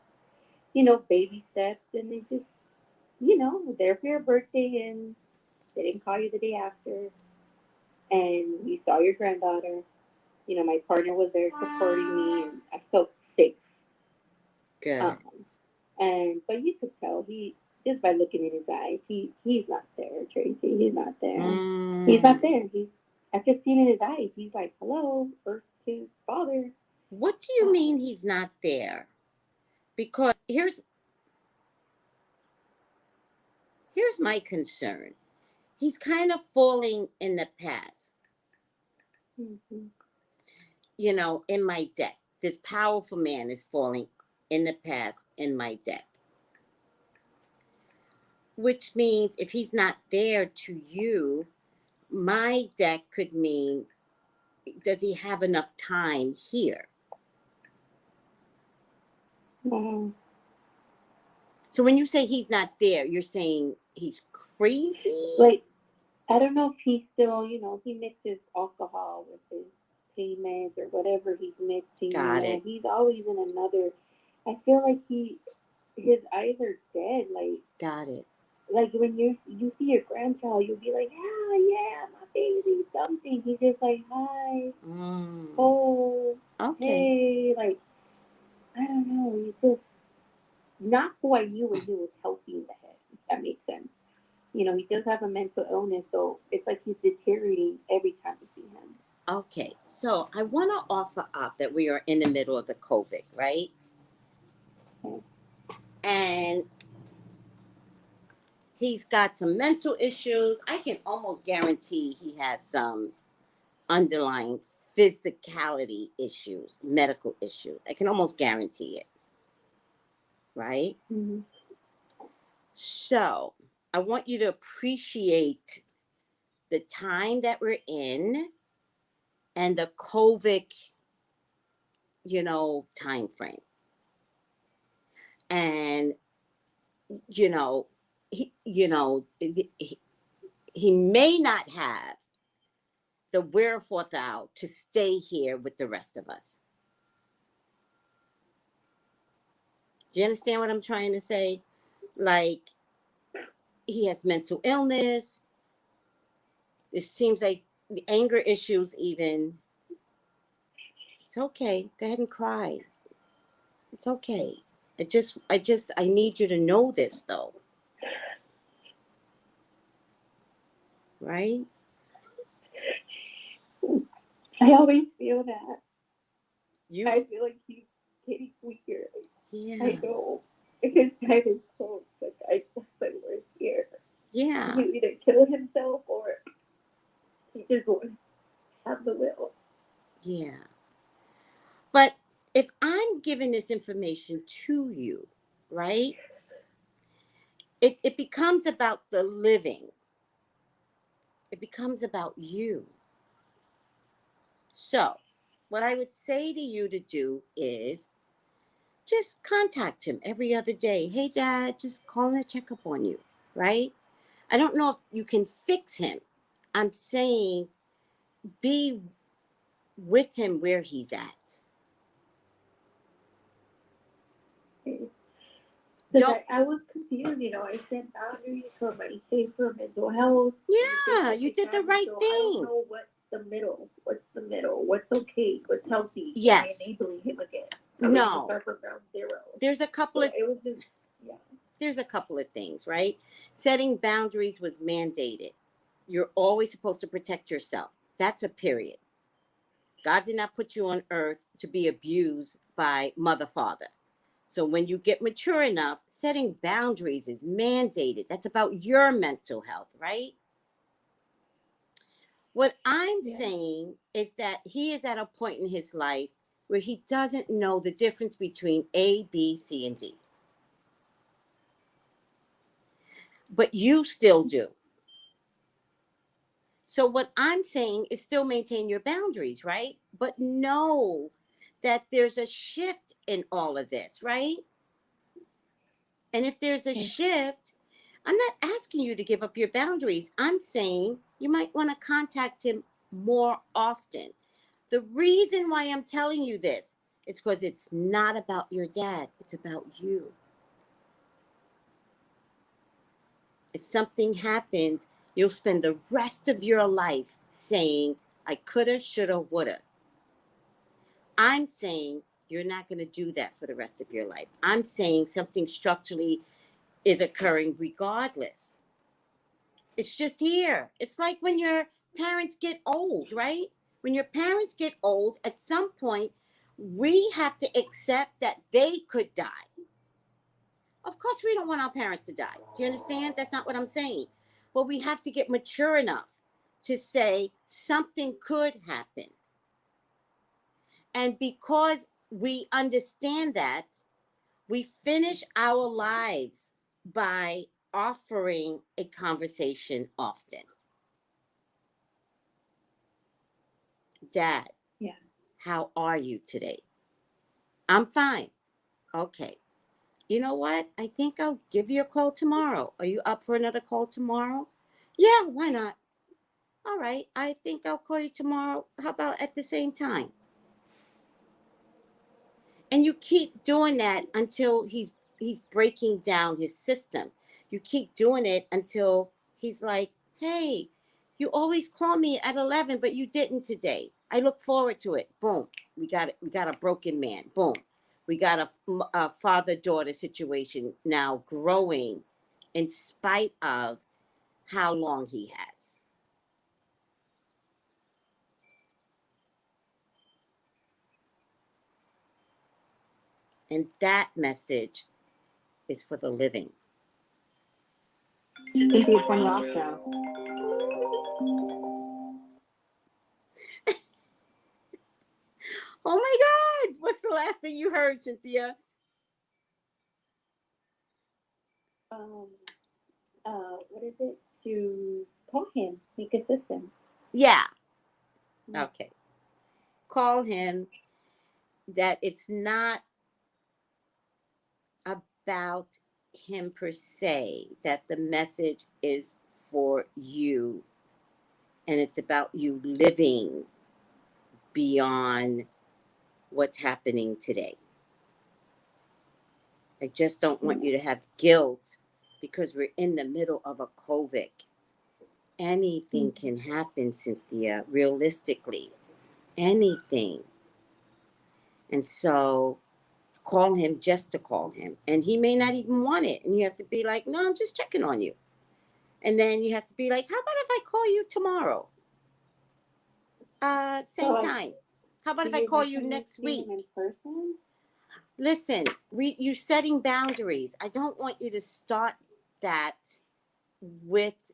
baby steps, and they just, there for your birthday, and they didn't call you the day after, and you saw your granddaughter. My partner was there supporting me, and I felt safe. Good. But you could tell just by looking in his eyes, he's not there, Tracy. He's not there. He's not there. I just seen in his eyes. He's like, hello, first to father. What do you mean he's not there? Because here's my concern. He's kind of falling in the past. Mm-hmm. In my deck. This powerful man is falling in the past in my deck. Which means if he's not there to you, my deck could mean, does he have enough time here? Mm-hmm. So when you say he's not there, you're saying he's crazy? Like, I don't know if he's still, he mixes alcohol with his pain meds or whatever he's mixing. Got it. He's always in another. I feel like his eyes are dead. Like, got it. Like when you see your grandchild, you'll be like, yeah, my baby, something. He's just like, hi, oh, okay. Hey, like, I don't know. He's just not who I knew when he was healthy in the head, if that makes sense. He does have a mental illness, so it's like he's deteriorating every time we see him. Okay, so I want to offer up that we are in the middle of the COVID, right? Okay. And he's got some mental issues. I can almost guarantee he has some underlying physicality issues, medical issues. I can almost guarantee it. Right? Mm-hmm. So I want you to appreciate the time that we're in and the COVID, time frame. And, he may not have the wherewithal to stay here with the rest of us. Do you understand what I'm trying to say? Like, he has mental illness. It seems like the anger issues even. It's okay. Go ahead and cry. It's okay. I need you to know this, though. Right? I always feel that. I feel like he's getting weaker. Yeah. I know. His time is close. Like, I guess we're here. Yeah. He either kill himself or he just won't have the will. Yeah. But if I'm giving this information to you, right? It becomes about the living. It becomes about you. So, what I would say to you to do is just contact him every other day. Hey, Dad, just calling to check up on you, right? I don't know if you can fix him. I'm saying be with him where he's at. I was confused, I set boundaries for my safe for mental health. Yeah, you did the right thing. I don't know what's the middle. What's okay? What's healthy? Yes. Enabling him again. No. Zero. There's a couple of. It was just, There's a couple of things, right? Setting boundaries was mandated. You're always supposed to protect yourself. That's a period. God did not put you on earth to be abused by mother, father. So when you get mature enough, setting boundaries is mandated. That's about your mental health, right? What I'm saying is that he is at a point in his life where he doesn't know the difference between A, B, C, and D. But you still do. So what I'm saying is still maintain your boundaries, right? But know that there's a shift in all of this, right? And if there's a shift, I'm not asking you to give up your boundaries. I'm saying you might want to contact him more often. The reason why I'm telling you this is because it's not about your dad. It's about you. If something happens, you'll spend the rest of your life saying, I coulda, shoulda, woulda. I'm saying you're not going to do that for the rest of your life. I'm saying something structurally is occurring regardless. It's just here. It's like when your parents get old, right? When your parents get old, at some point, we have to accept that they could die. Of course, we don't want our parents to die. Do you understand? That's not what I'm saying. But we have to get mature enough to say something could happen. And because we understand that, we finish our lives by offering a conversation often. Dad, how are you today? I'm fine. Okay. You know what? I think I'll give you a call tomorrow. Are you up for another call tomorrow? Yeah, why not? All right. I think I'll call you tomorrow. How about at the same time? And you keep doing that until he's breaking down his system. You keep doing it until he's like, hey, you always call me at 11, but you didn't today. I look forward to it. Boom. We got it. We got a broken man. Boom. We got a father-daughter situation now growing in spite of how long he has. And that message is for the living. Cynthia from Rockville. Oh my God. What's the last thing you heard, Cynthia? What is it? To call him, be consistent. Yeah. Okay. Call him. That it's not about him per se, that the message is for you. And it's about you living beyond what's happening today. I just don't want you to have guilt because we're in the middle of a COVID. Anything can happen, Cynthia, realistically. Anything. And so call him just to call him. And he may not even want it. And you have to be like, no, I'm just checking on you. And then you have to be like, how about if I call you tomorrow? Same time. How about if I call you next week? In person? Listen, you're setting boundaries. I don't want you to start that with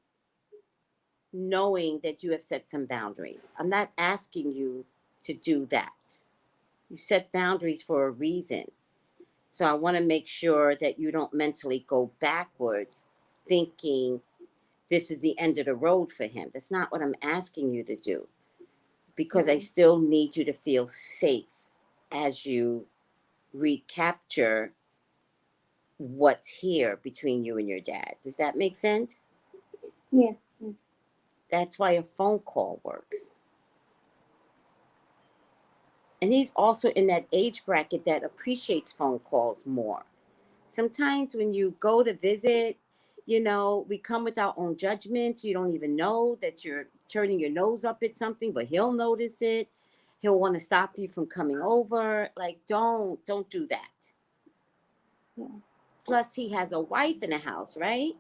knowing that you have set some boundaries. I'm not asking you to do that. You set boundaries for a reason. So I want to make sure that you don't mentally go backwards thinking this is the end of the road for him. That's not what I'm asking you to do. Because I still need you to feel safe as you recapture what's here between you and your dad. Does that make sense? Yeah. That's why a phone call works. And he's also in that age bracket that appreciates phone calls more. Sometimes when you go to visit, you know, we come with our own judgments. You don't even know that you're turning your nose up at something, but he'll notice it. He'll want to stop you from coming over. Like, don't do that. Yeah. Plus, he has a wife in the house, right?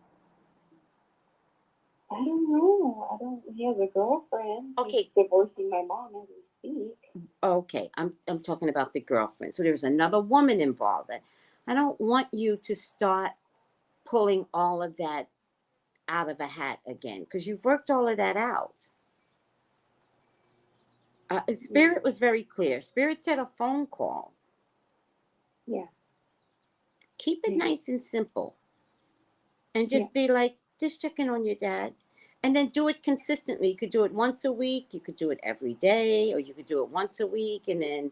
I don't know. He has a girlfriend. Okay. He's divorcing my mom as we speak. Okay, I'm talking about the girlfriend. So there's another woman involved. I don't want you to start pulling all of that out of a hat again, because you've worked all of that out. Spirit was very clear. Spirit said a phone call. Yeah. Keep it nice and simple. And just be like, just checking on your dad. And then do it consistently. You could do it once a week. You could do it every day. Or you could do it once a week. And then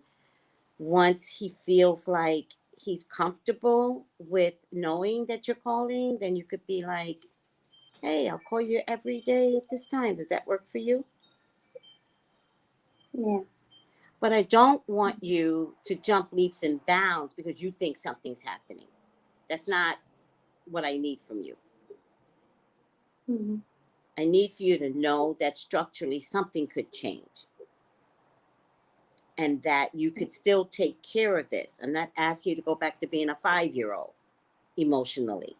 once he feels like he's comfortable with knowing that you're calling, then you could be like, hey, I'll call you every day at this time. Does that work for you? Yeah. But I don't want you to jump leaps and bounds because you think something's happening. That's not what I need from you. Mm-hmm. I need for you to know that structurally something could change and that you could still take care of this. I'm not asking you to go back to being a 5-year-old emotionally.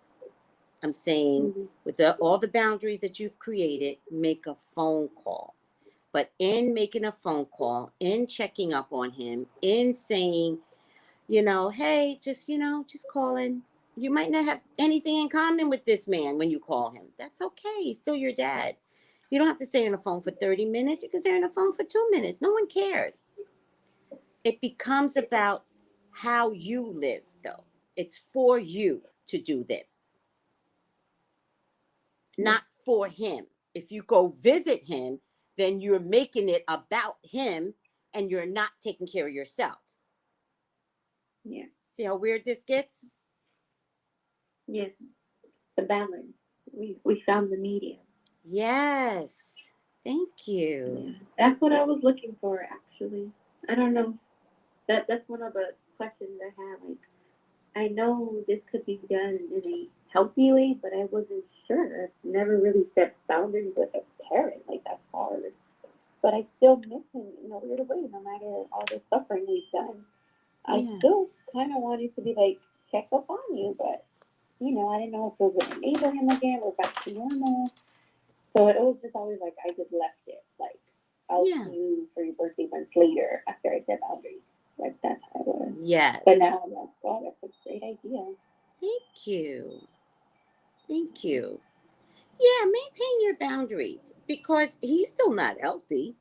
I'm saying with all the boundaries that you've created, make a phone call. But in making a phone call, in checking up on him, in saying, hey, just calling. You might not have anything in common with this man when you call him. That's okay. He's still your dad. You don't have to stay on the phone for 30 minutes. You can stay on the phone for 2 minutes. No one cares. It becomes about how you live, though. It's for you to do this, not for him. If you go visit him, then you're making it about him and you're not taking care of yourself. Yeah. See how weird this gets? Yes. The balance. We found the medium. Yes. Thank you. Yeah. That's what I was looking for, actually. I don't know. That's one of the questions I have. Like, I know this could be done in a healthy way, but I wasn't sure. I've never really set boundaries with a parent. Like, that's hard. But I still miss him in a weird way, no matter all the suffering we've done. I still kind of wanted to be like, check up on you, but, I didn't know if it was going to enable him again or back to normal. So it was just always like, I just left it. Like, I'll see you for your birthday months later after I set boundaries. Like, that's how it was. Yes. But now I'm like, God, that's a great idea. Thank you. Thank you. Yeah, maintain your boundaries because he's still not healthy.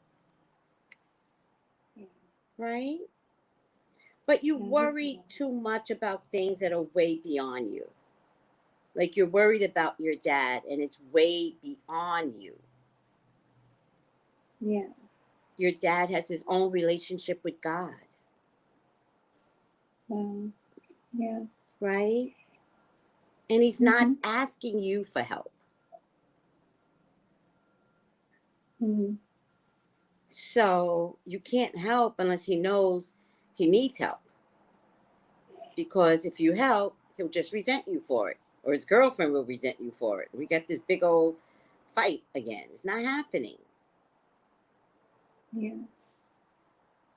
Right? But you worry too much about things that are way beyond you. Like you're worried about your dad and it's way beyond you. Yeah. Your dad has his own relationship with God. Yeah. Right? And he's not asking you for help. So you can't help unless he knows he needs help. Because if you help, he'll just resent you for it. Or his girlfriend will resent you for it. We got this big old fight again. It's not happening. Yeah.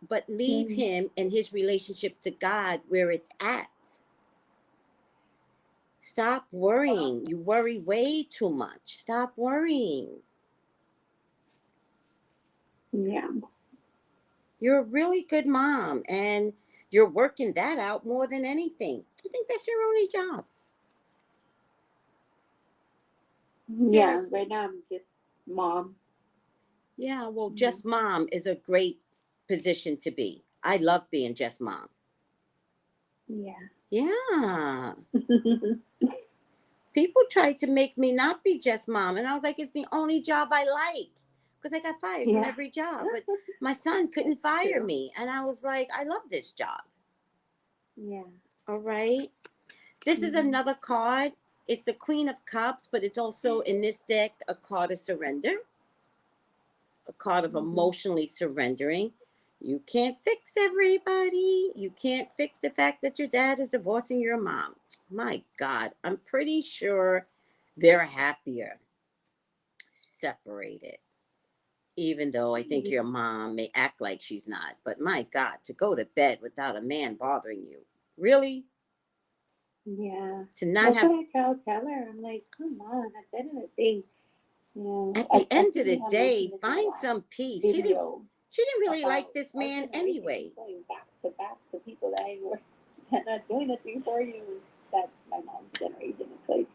But leave him and his relationship to God where it's at. Stop worrying. You worry way too much. Stop worrying. Yeah. You're a really good mom and you're working that out more than anything. I think that's your only job. Yeah, right now I'm just mom. Yeah, well, just mom is a great position to be. I love being just mom. Yeah. Yeah. People tried to make me not be just mom. And I was like, it's the only job I like. Because I got fired from every job. But my son couldn't fire me. And I was like, I love this job. Yeah. All right. This is another card. It's the Queen of Cups, but it's also in this deck a card of surrender. A card of emotionally surrendering. You can't fix everybody. You can't fix the fact that your dad is divorcing your mom. My God, I'm pretty sure they're happier separated. Even though I think your mom may act like she's not. But my God, to go to bed without a man bothering you. Really? Yeah. To not have... What I tell her, I'm like, come on, at the end of the day, at the end of the day, find some peace. She didn't really like this man anyway. Going back to people that I not doing nothing for you. That's my mom's generation. It's like,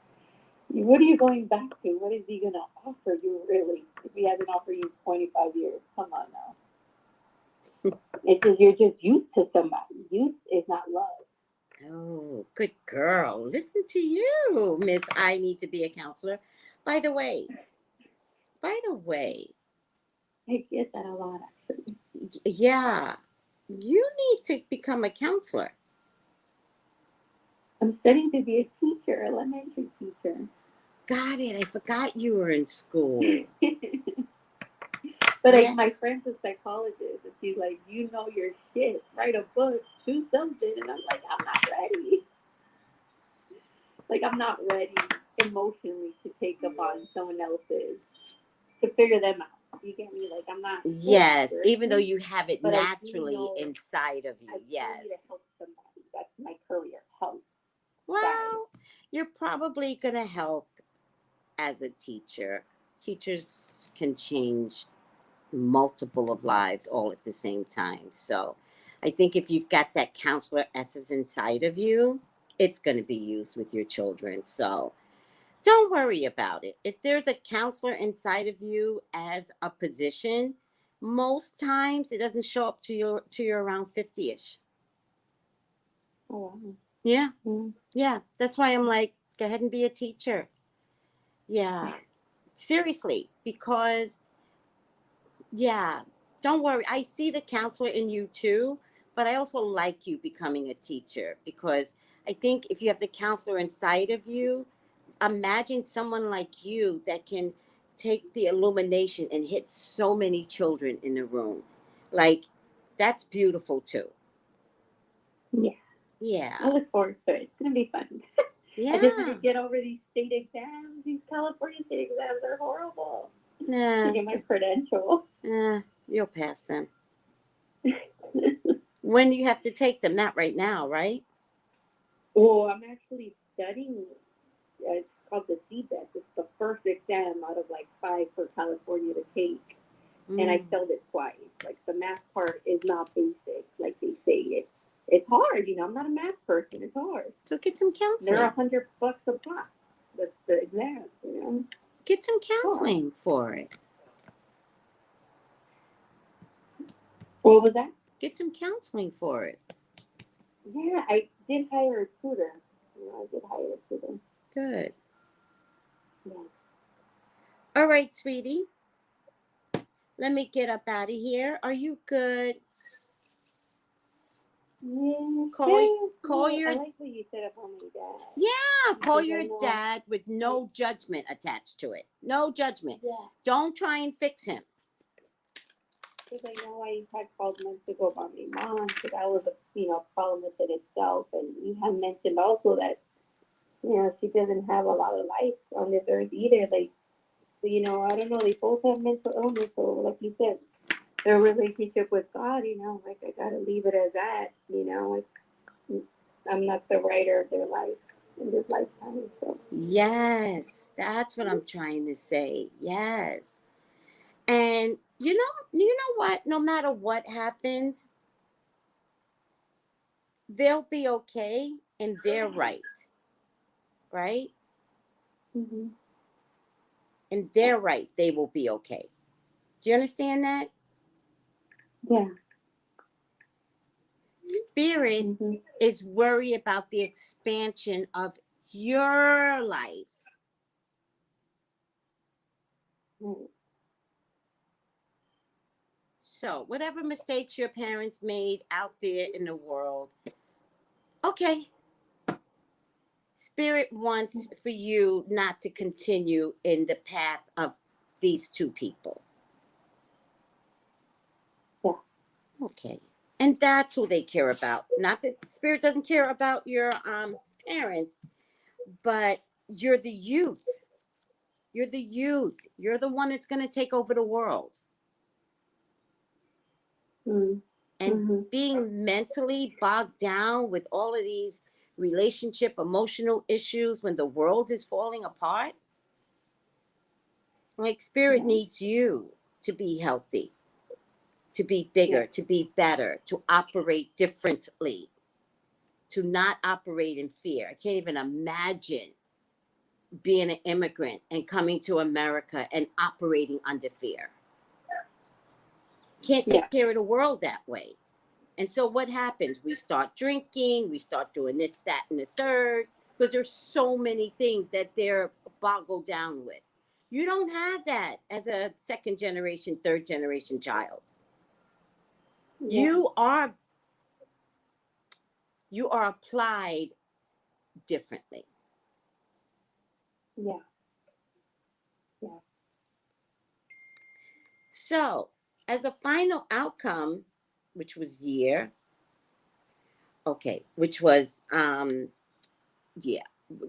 what are you going back to? What is he gonna offer you really? If he hasn't offered you 25 years, come on now. It's just you're just used to somebody. Youth is not love. Oh, good girl. Listen to you, Miss. I need to be a counselor. By the way, I get that a lot actually. yeah, you need to become a counselor. I'm studying to be a teacher, elementary teacher. Got it. I forgot you were in school. But Yeah. like my friend's a psychologist, and she's like, you know your shit. Write a book, do something, and I'm like, I'm not ready. Like I'm not ready emotionally to take up on someone else's to figure them out. You get me? Like I'm not. Yes, even though you have it but naturally inside of you. I Yes. need to help somebody. That's my career. Help. Well, you're probably gonna help as a teacher. Teachers can change multiple of lives all at the same time. So I think if you've got that counselor essence inside of you, it's going to be used with your children. So don't worry about it. If there's a counselor inside of you as a position, most times it doesn't show up to your around 50ish. Oh, wow. Yeah. Mm-hmm. Yeah. That's why I'm like, go ahead and be a teacher. Yeah. Seriously, because yeah, don't worry. I see the counselor in you too, but I also like you becoming a teacher because I think if you have the counselor inside of you, imagine someone like you that can take the illumination and hit so many children in the room. Like, that's beautiful too. Yeah. Yeah. I look forward to it. It's going to be fun. Yeah. I just need to get over these state exams. These California state exams are horrible. Nah. To get my credential. You'll pass them. When do you have to take them? Not right now, right? Well, I'm actually studying. It's called the CBET. It's the first exam out of like 5 for California to take. And I failed it twice. Like the math part is not basic, like they say. It's hard, you know. I'm not a math person. It's hard. So get some counseling. They're $100 a pop. That's the exam, you know. Get some counseling for it. What was that? Get some counseling for it. Yeah, I did hire a tutor. I did hire a tutor. Good. Yeah. All right, sweetie. Let me get up out of here. Are you good? Yeah. Call your. I like what you said about my dad. Yeah, call your dad with no judgment attached to it. No judgment. Yeah. Don't try and fix him. Because I know I had called months ago about my mom, because that was a problem within itself, and you had mentioned also that she doesn't have a lot of life on this earth either. Like, I don't know. They both have mental illness, so like you said, their relationship with God, like I gotta leave it as that. I'm not the writer of their life in this lifetime. So yes, that's what I'm trying to say. Yes, and you know what? No matter what happens, they'll be okay, and they're right. Right? Mm-hmm. And they're right. They will be okay. Do you understand that? Yeah. Spirit is worried about the expansion of your life. So, whatever mistakes your parents made out there in the world, okay. Spirit wants for you not to continue in the path of these two people. Yeah. Okay. And that's who they care about. Not that Spirit doesn't care about your parents, but you're the youth. You're the youth. You're the one that's going to take over the world. Mm-hmm. And being mentally bogged down with all of these relationship, emotional issues when the world is falling apart. Like Spirit needs you to be healthy, to be bigger, to be better, to operate differently. to not operate in fear. I can't even imagine being an immigrant and coming to America and operating under fear. Can't take care of the world that way. And so what happens? We start drinking, we start doing this, that, and the third, because there's so many things that they're boggled down with. You don't have that as a second generation, third generation child. You are applied differently. Yeah. So, as a final outcome, which was the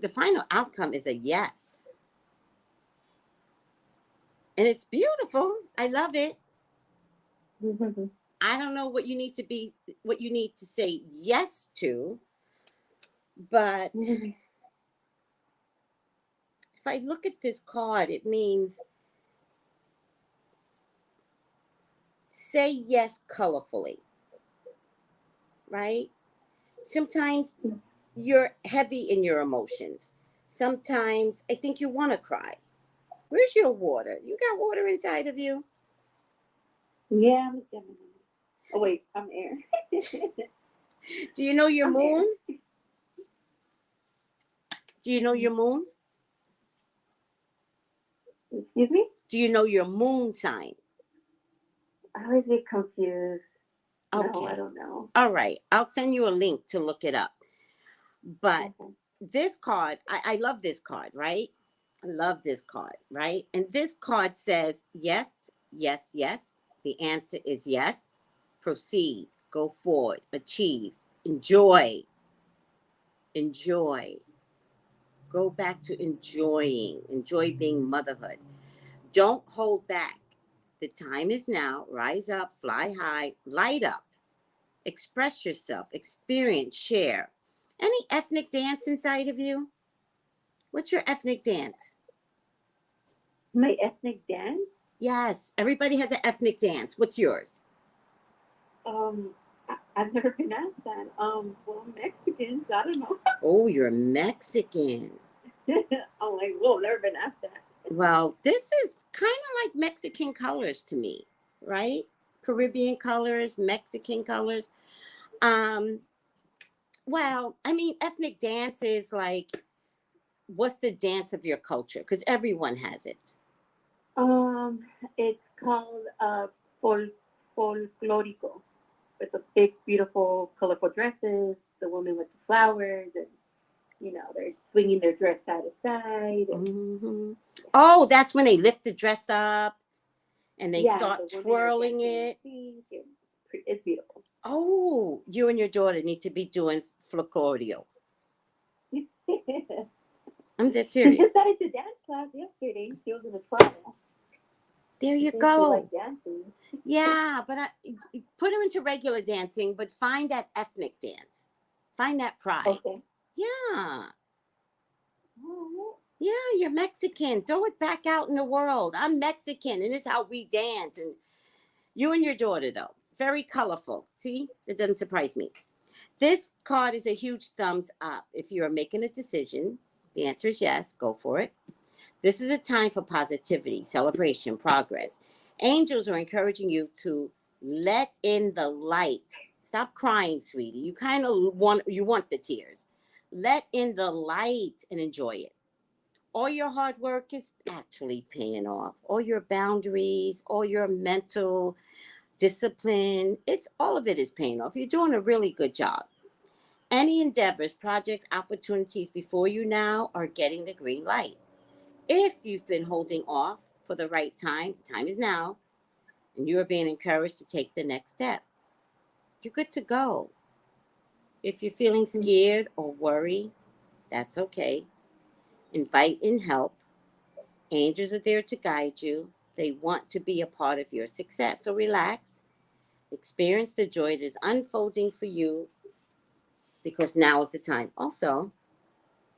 final outcome is a yes. And it's beautiful. I love it. I don't know what you need to say yes to, but if I look at this card, it means say yes colorfully, right? Sometimes you're heavy in your emotions. Sometimes I think you want to cry. Where's your water? You got water inside of you? Yeah, I'm Gemini. Oh, wait, I'm air. Do you know your moon? Air. Do you know your moon? Excuse me? Do you know your moon sign? I always get confused. Okay. No, I don't know. All right. I'll send you a link to look it up. But this card, I love this card, right? I love this card, right? And this card says, yes, yes, yes. The answer is yes. Proceed, go forward, achieve, enjoy. Enjoy. Go back to enjoying. Enjoy being motherhood. Don't hold back. The time is now. Rise up, fly high, light up. Express yourself, experience, share. Any ethnic dance inside of you? What's your ethnic dance? My ethnic dance? Yes, everybody has an ethnic dance. What's yours? I've never been asked that. Well, I'm Mexican, so I don't know. Oh, you're Mexican. I'm like, whoa, never been asked that. Well, this is kind of like Mexican colors to me, right? Caribbean colors, Mexican colors. Well, I mean, ethnic dance is like, what's the dance of your culture? Because everyone has it. It's called folklorico. With the big, beautiful, colorful dresses, the women with the flowers, and they're swinging their dress side to side. And, Oh, that's when they lift the dress up and they start twirling it. It's beautiful. Oh, you and your daughter need to be doing folklorico. I'm dead serious. She just started to dance class yesterday. She was in a trial. There you go. Like dancing. Yeah, but put her into regular dancing, but find that ethnic dance. Find that pride. Okay. Yeah. Yeah, you're Mexican. Throw it back out in the world. I'm Mexican, and it's how we dance. And you and your daughter, though, very colorful. See, it doesn't surprise me. This card is a huge thumbs up. If you're making a decision, the answer is yes, go for it. This is a time for positivity, celebration, progress. Angels are encouraging you to let in the light. Stop crying, sweetie. You kind of want the tears. Let in the light and enjoy it. All your hard work is actually paying off. All your boundaries, all your mental discipline, all of it is paying off. You're doing a really good job. Any endeavors, projects, opportunities before you now are getting the green light. If you've been holding off for the right time, the time is now, and you are being encouraged to take the next step. You're good to go. If you're feeling scared or worried, that's okay. Invite in help. Angels are there to guide you. They want to be a part of your success. So relax. Experience the joy that is unfolding for you, because now is the time. Also,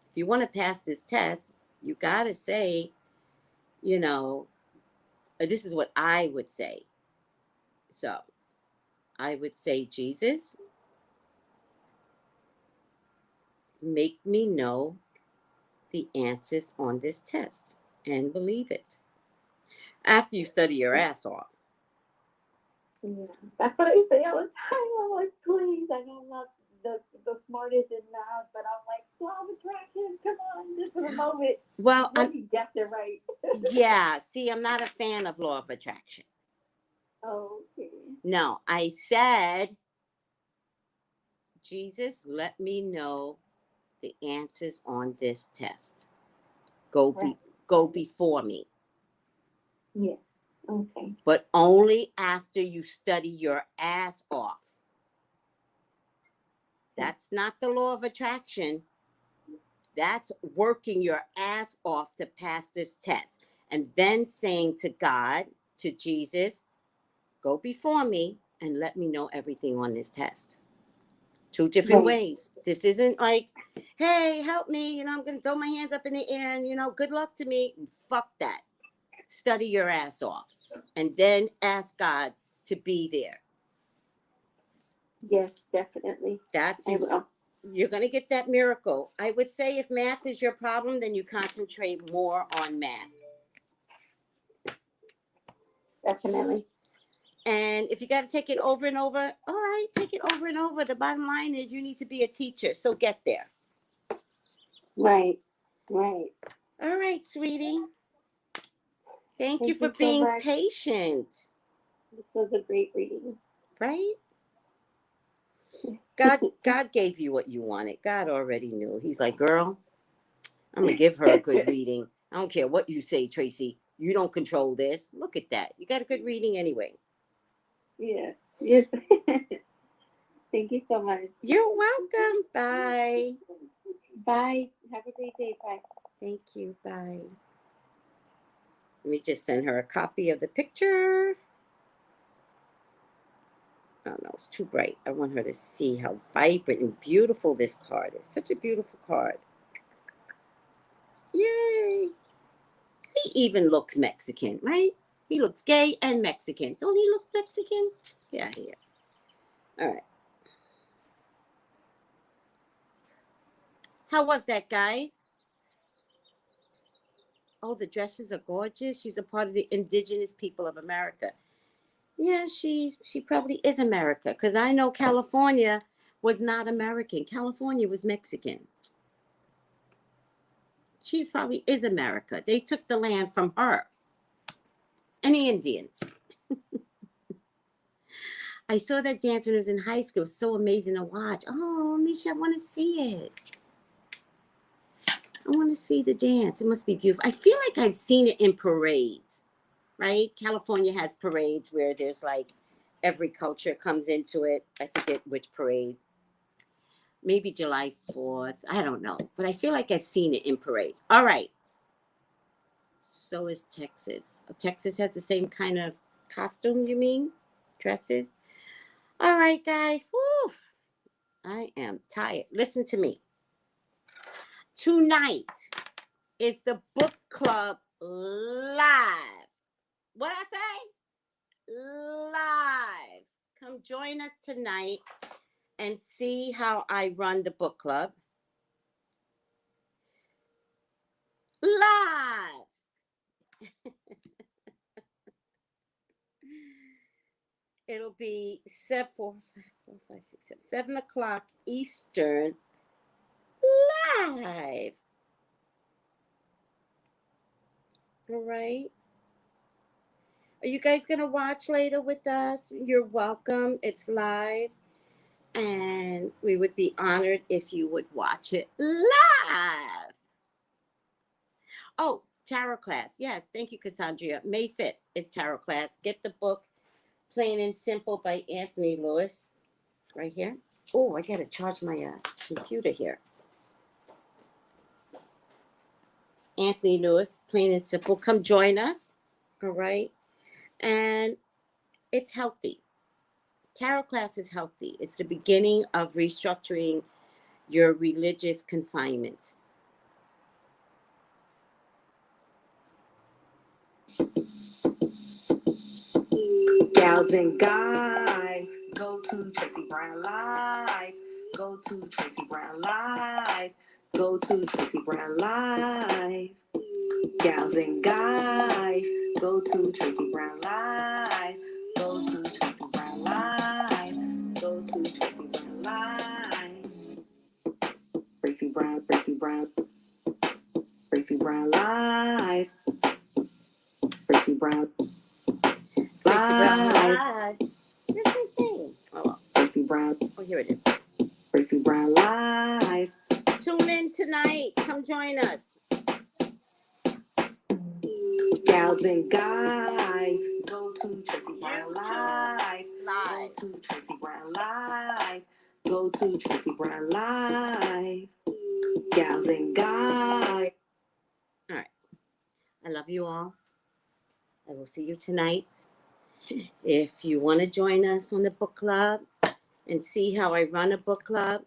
if you want to pass this test, you got to say, this is what I would say. So I would say, Jesus, make me know the answers on this test and believe it. After you study your ass off. Yeah, that's what I say all the time. I'm like, please, I know I'm not the smartest in math, but I'm like, law of attraction, come on, just for a moment. Well, let me guess it right. Yeah, see, I'm not a fan of law of attraction. Oh, okay. No, I said, Jesus, let me know the answers on this test. Go before me. Yeah. Okay. But only after you study your ass off. That's not the law of attraction. That's working your ass off to pass this test. And then saying to God, to Jesus, go before me and let me know everything on this test. Two different ways. This isn't like, hey, help me, I'm going to throw my hands up in the air and, good luck to me. Fuck that. Study your ass off and then ask God to be there. Yes, definitely. I will. You're going to get that miracle. I would say if math is your problem, then you concentrate more on math. Definitely. And if you got to take it over and over, all right, take it over and over. The bottom line is you need to be a teacher. So get there. Right. Right. All right, sweetie. Thank you for being patient. This was a great reading. Right? God gave you what you wanted. God already knew. He's like, girl, I'm going to give her a good reading. I don't care what you say, Tracy. You don't control this. Look at that. You got a good reading anyway. Yeah. Yes. Thank you so much. You're welcome. Bye. Bye. Have a great day. Bye. Thank you. Bye. Let me just send her a copy of the picture. Oh, no, it's too bright. I want her to see how vibrant and beautiful this card is. Such a beautiful card. Yay. He even looks Mexican, right? He looks gay and Mexican. Don't he look Mexican? Yeah. All right. How was that, guys? Oh, the dresses are gorgeous. She's a part of the indigenous people of America. Yeah, she probably is America, because I know California was not American. California was Mexican. She probably is America. They took the land from her and the Indians. I saw that dance when I was in high school. It was so amazing to watch. Oh, Misha, I want to see it. I want to see the dance. It must be beautiful. I feel like I've seen it in parades. Right? California has parades where there's like every culture comes into it. I forget which parade. Maybe July 4th. I don't know. But I feel like I've seen it in parades. All right. So is Texas. Texas has the same kind of costume, you mean? Dresses? All right, guys. Woo. I am tired. Listen to me. Tonight is the book club live. What'd I say? Live. Come join us tonight and see how I run the book club. Live. It'll be 7 o'clock Eastern. Live. All right. Are you guys going to watch later with us? You're welcome. It's live. And we would be honored if you would watch it live. Oh, tarot class. Yes, thank you, Cassandra. May 5th is tarot class. Get the book, Plain and Simple by Anthony Lewis. Right here. Oh, I got to charge my computer here. Anthony Lewis, Plain and Simple. Come join us. All right. And it's healthy. Tarot class is healthy. It's the beginning of restructuring your religious confinement. Gals and guys, go to Tracey Brown Live Go to Tracey Brown Live. Go to Tracey Brown Live. Gals and guys, go to Tracey Brown Live. Go to Tracey Brown Live. Go to Tracey Brown Live. Tracey Brown, Tracey Brown. Tracey Brown Live. Tracey Brown. Tracey Brown Live. Here's my thing. Oh, well. Tracey Brown. Oh, here it is. Tracey Brown Live. Tune in tonight. Come join us. Gals and guys, go to Tracey Brown Live. Live. Go to Tracey Brown Live. Go to Tracey Brown Live. Gals and guys. All right. I love you all. I will see you tonight. If you want to join us on the book club and see how I run a book club,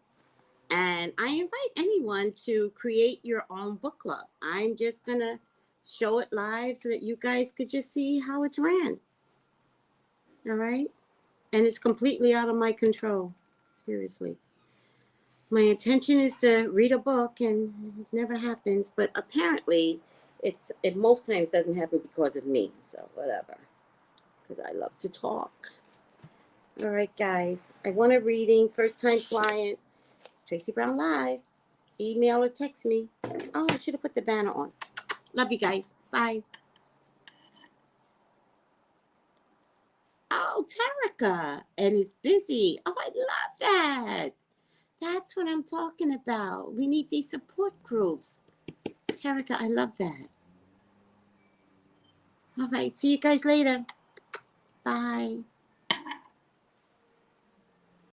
and I invite anyone to create your own book club. I'm just going to show it live so that you guys could just see how it's ran. All right? And it's completely out of my control. Seriously. My intention is to read a book and it never happens, but apparently it most times doesn't happen because of me. So whatever. Because I love to talk. All right, guys. I want a reading. First time client. Tracey Brown Live. Email or text me. Oh, I should have put the banner on. Love you guys. Bye. Oh, Tarika. And it's busy. Oh, I love that. That's what I'm talking about. We need these support groups. Tarika, I love that. All right. See you guys later. Bye.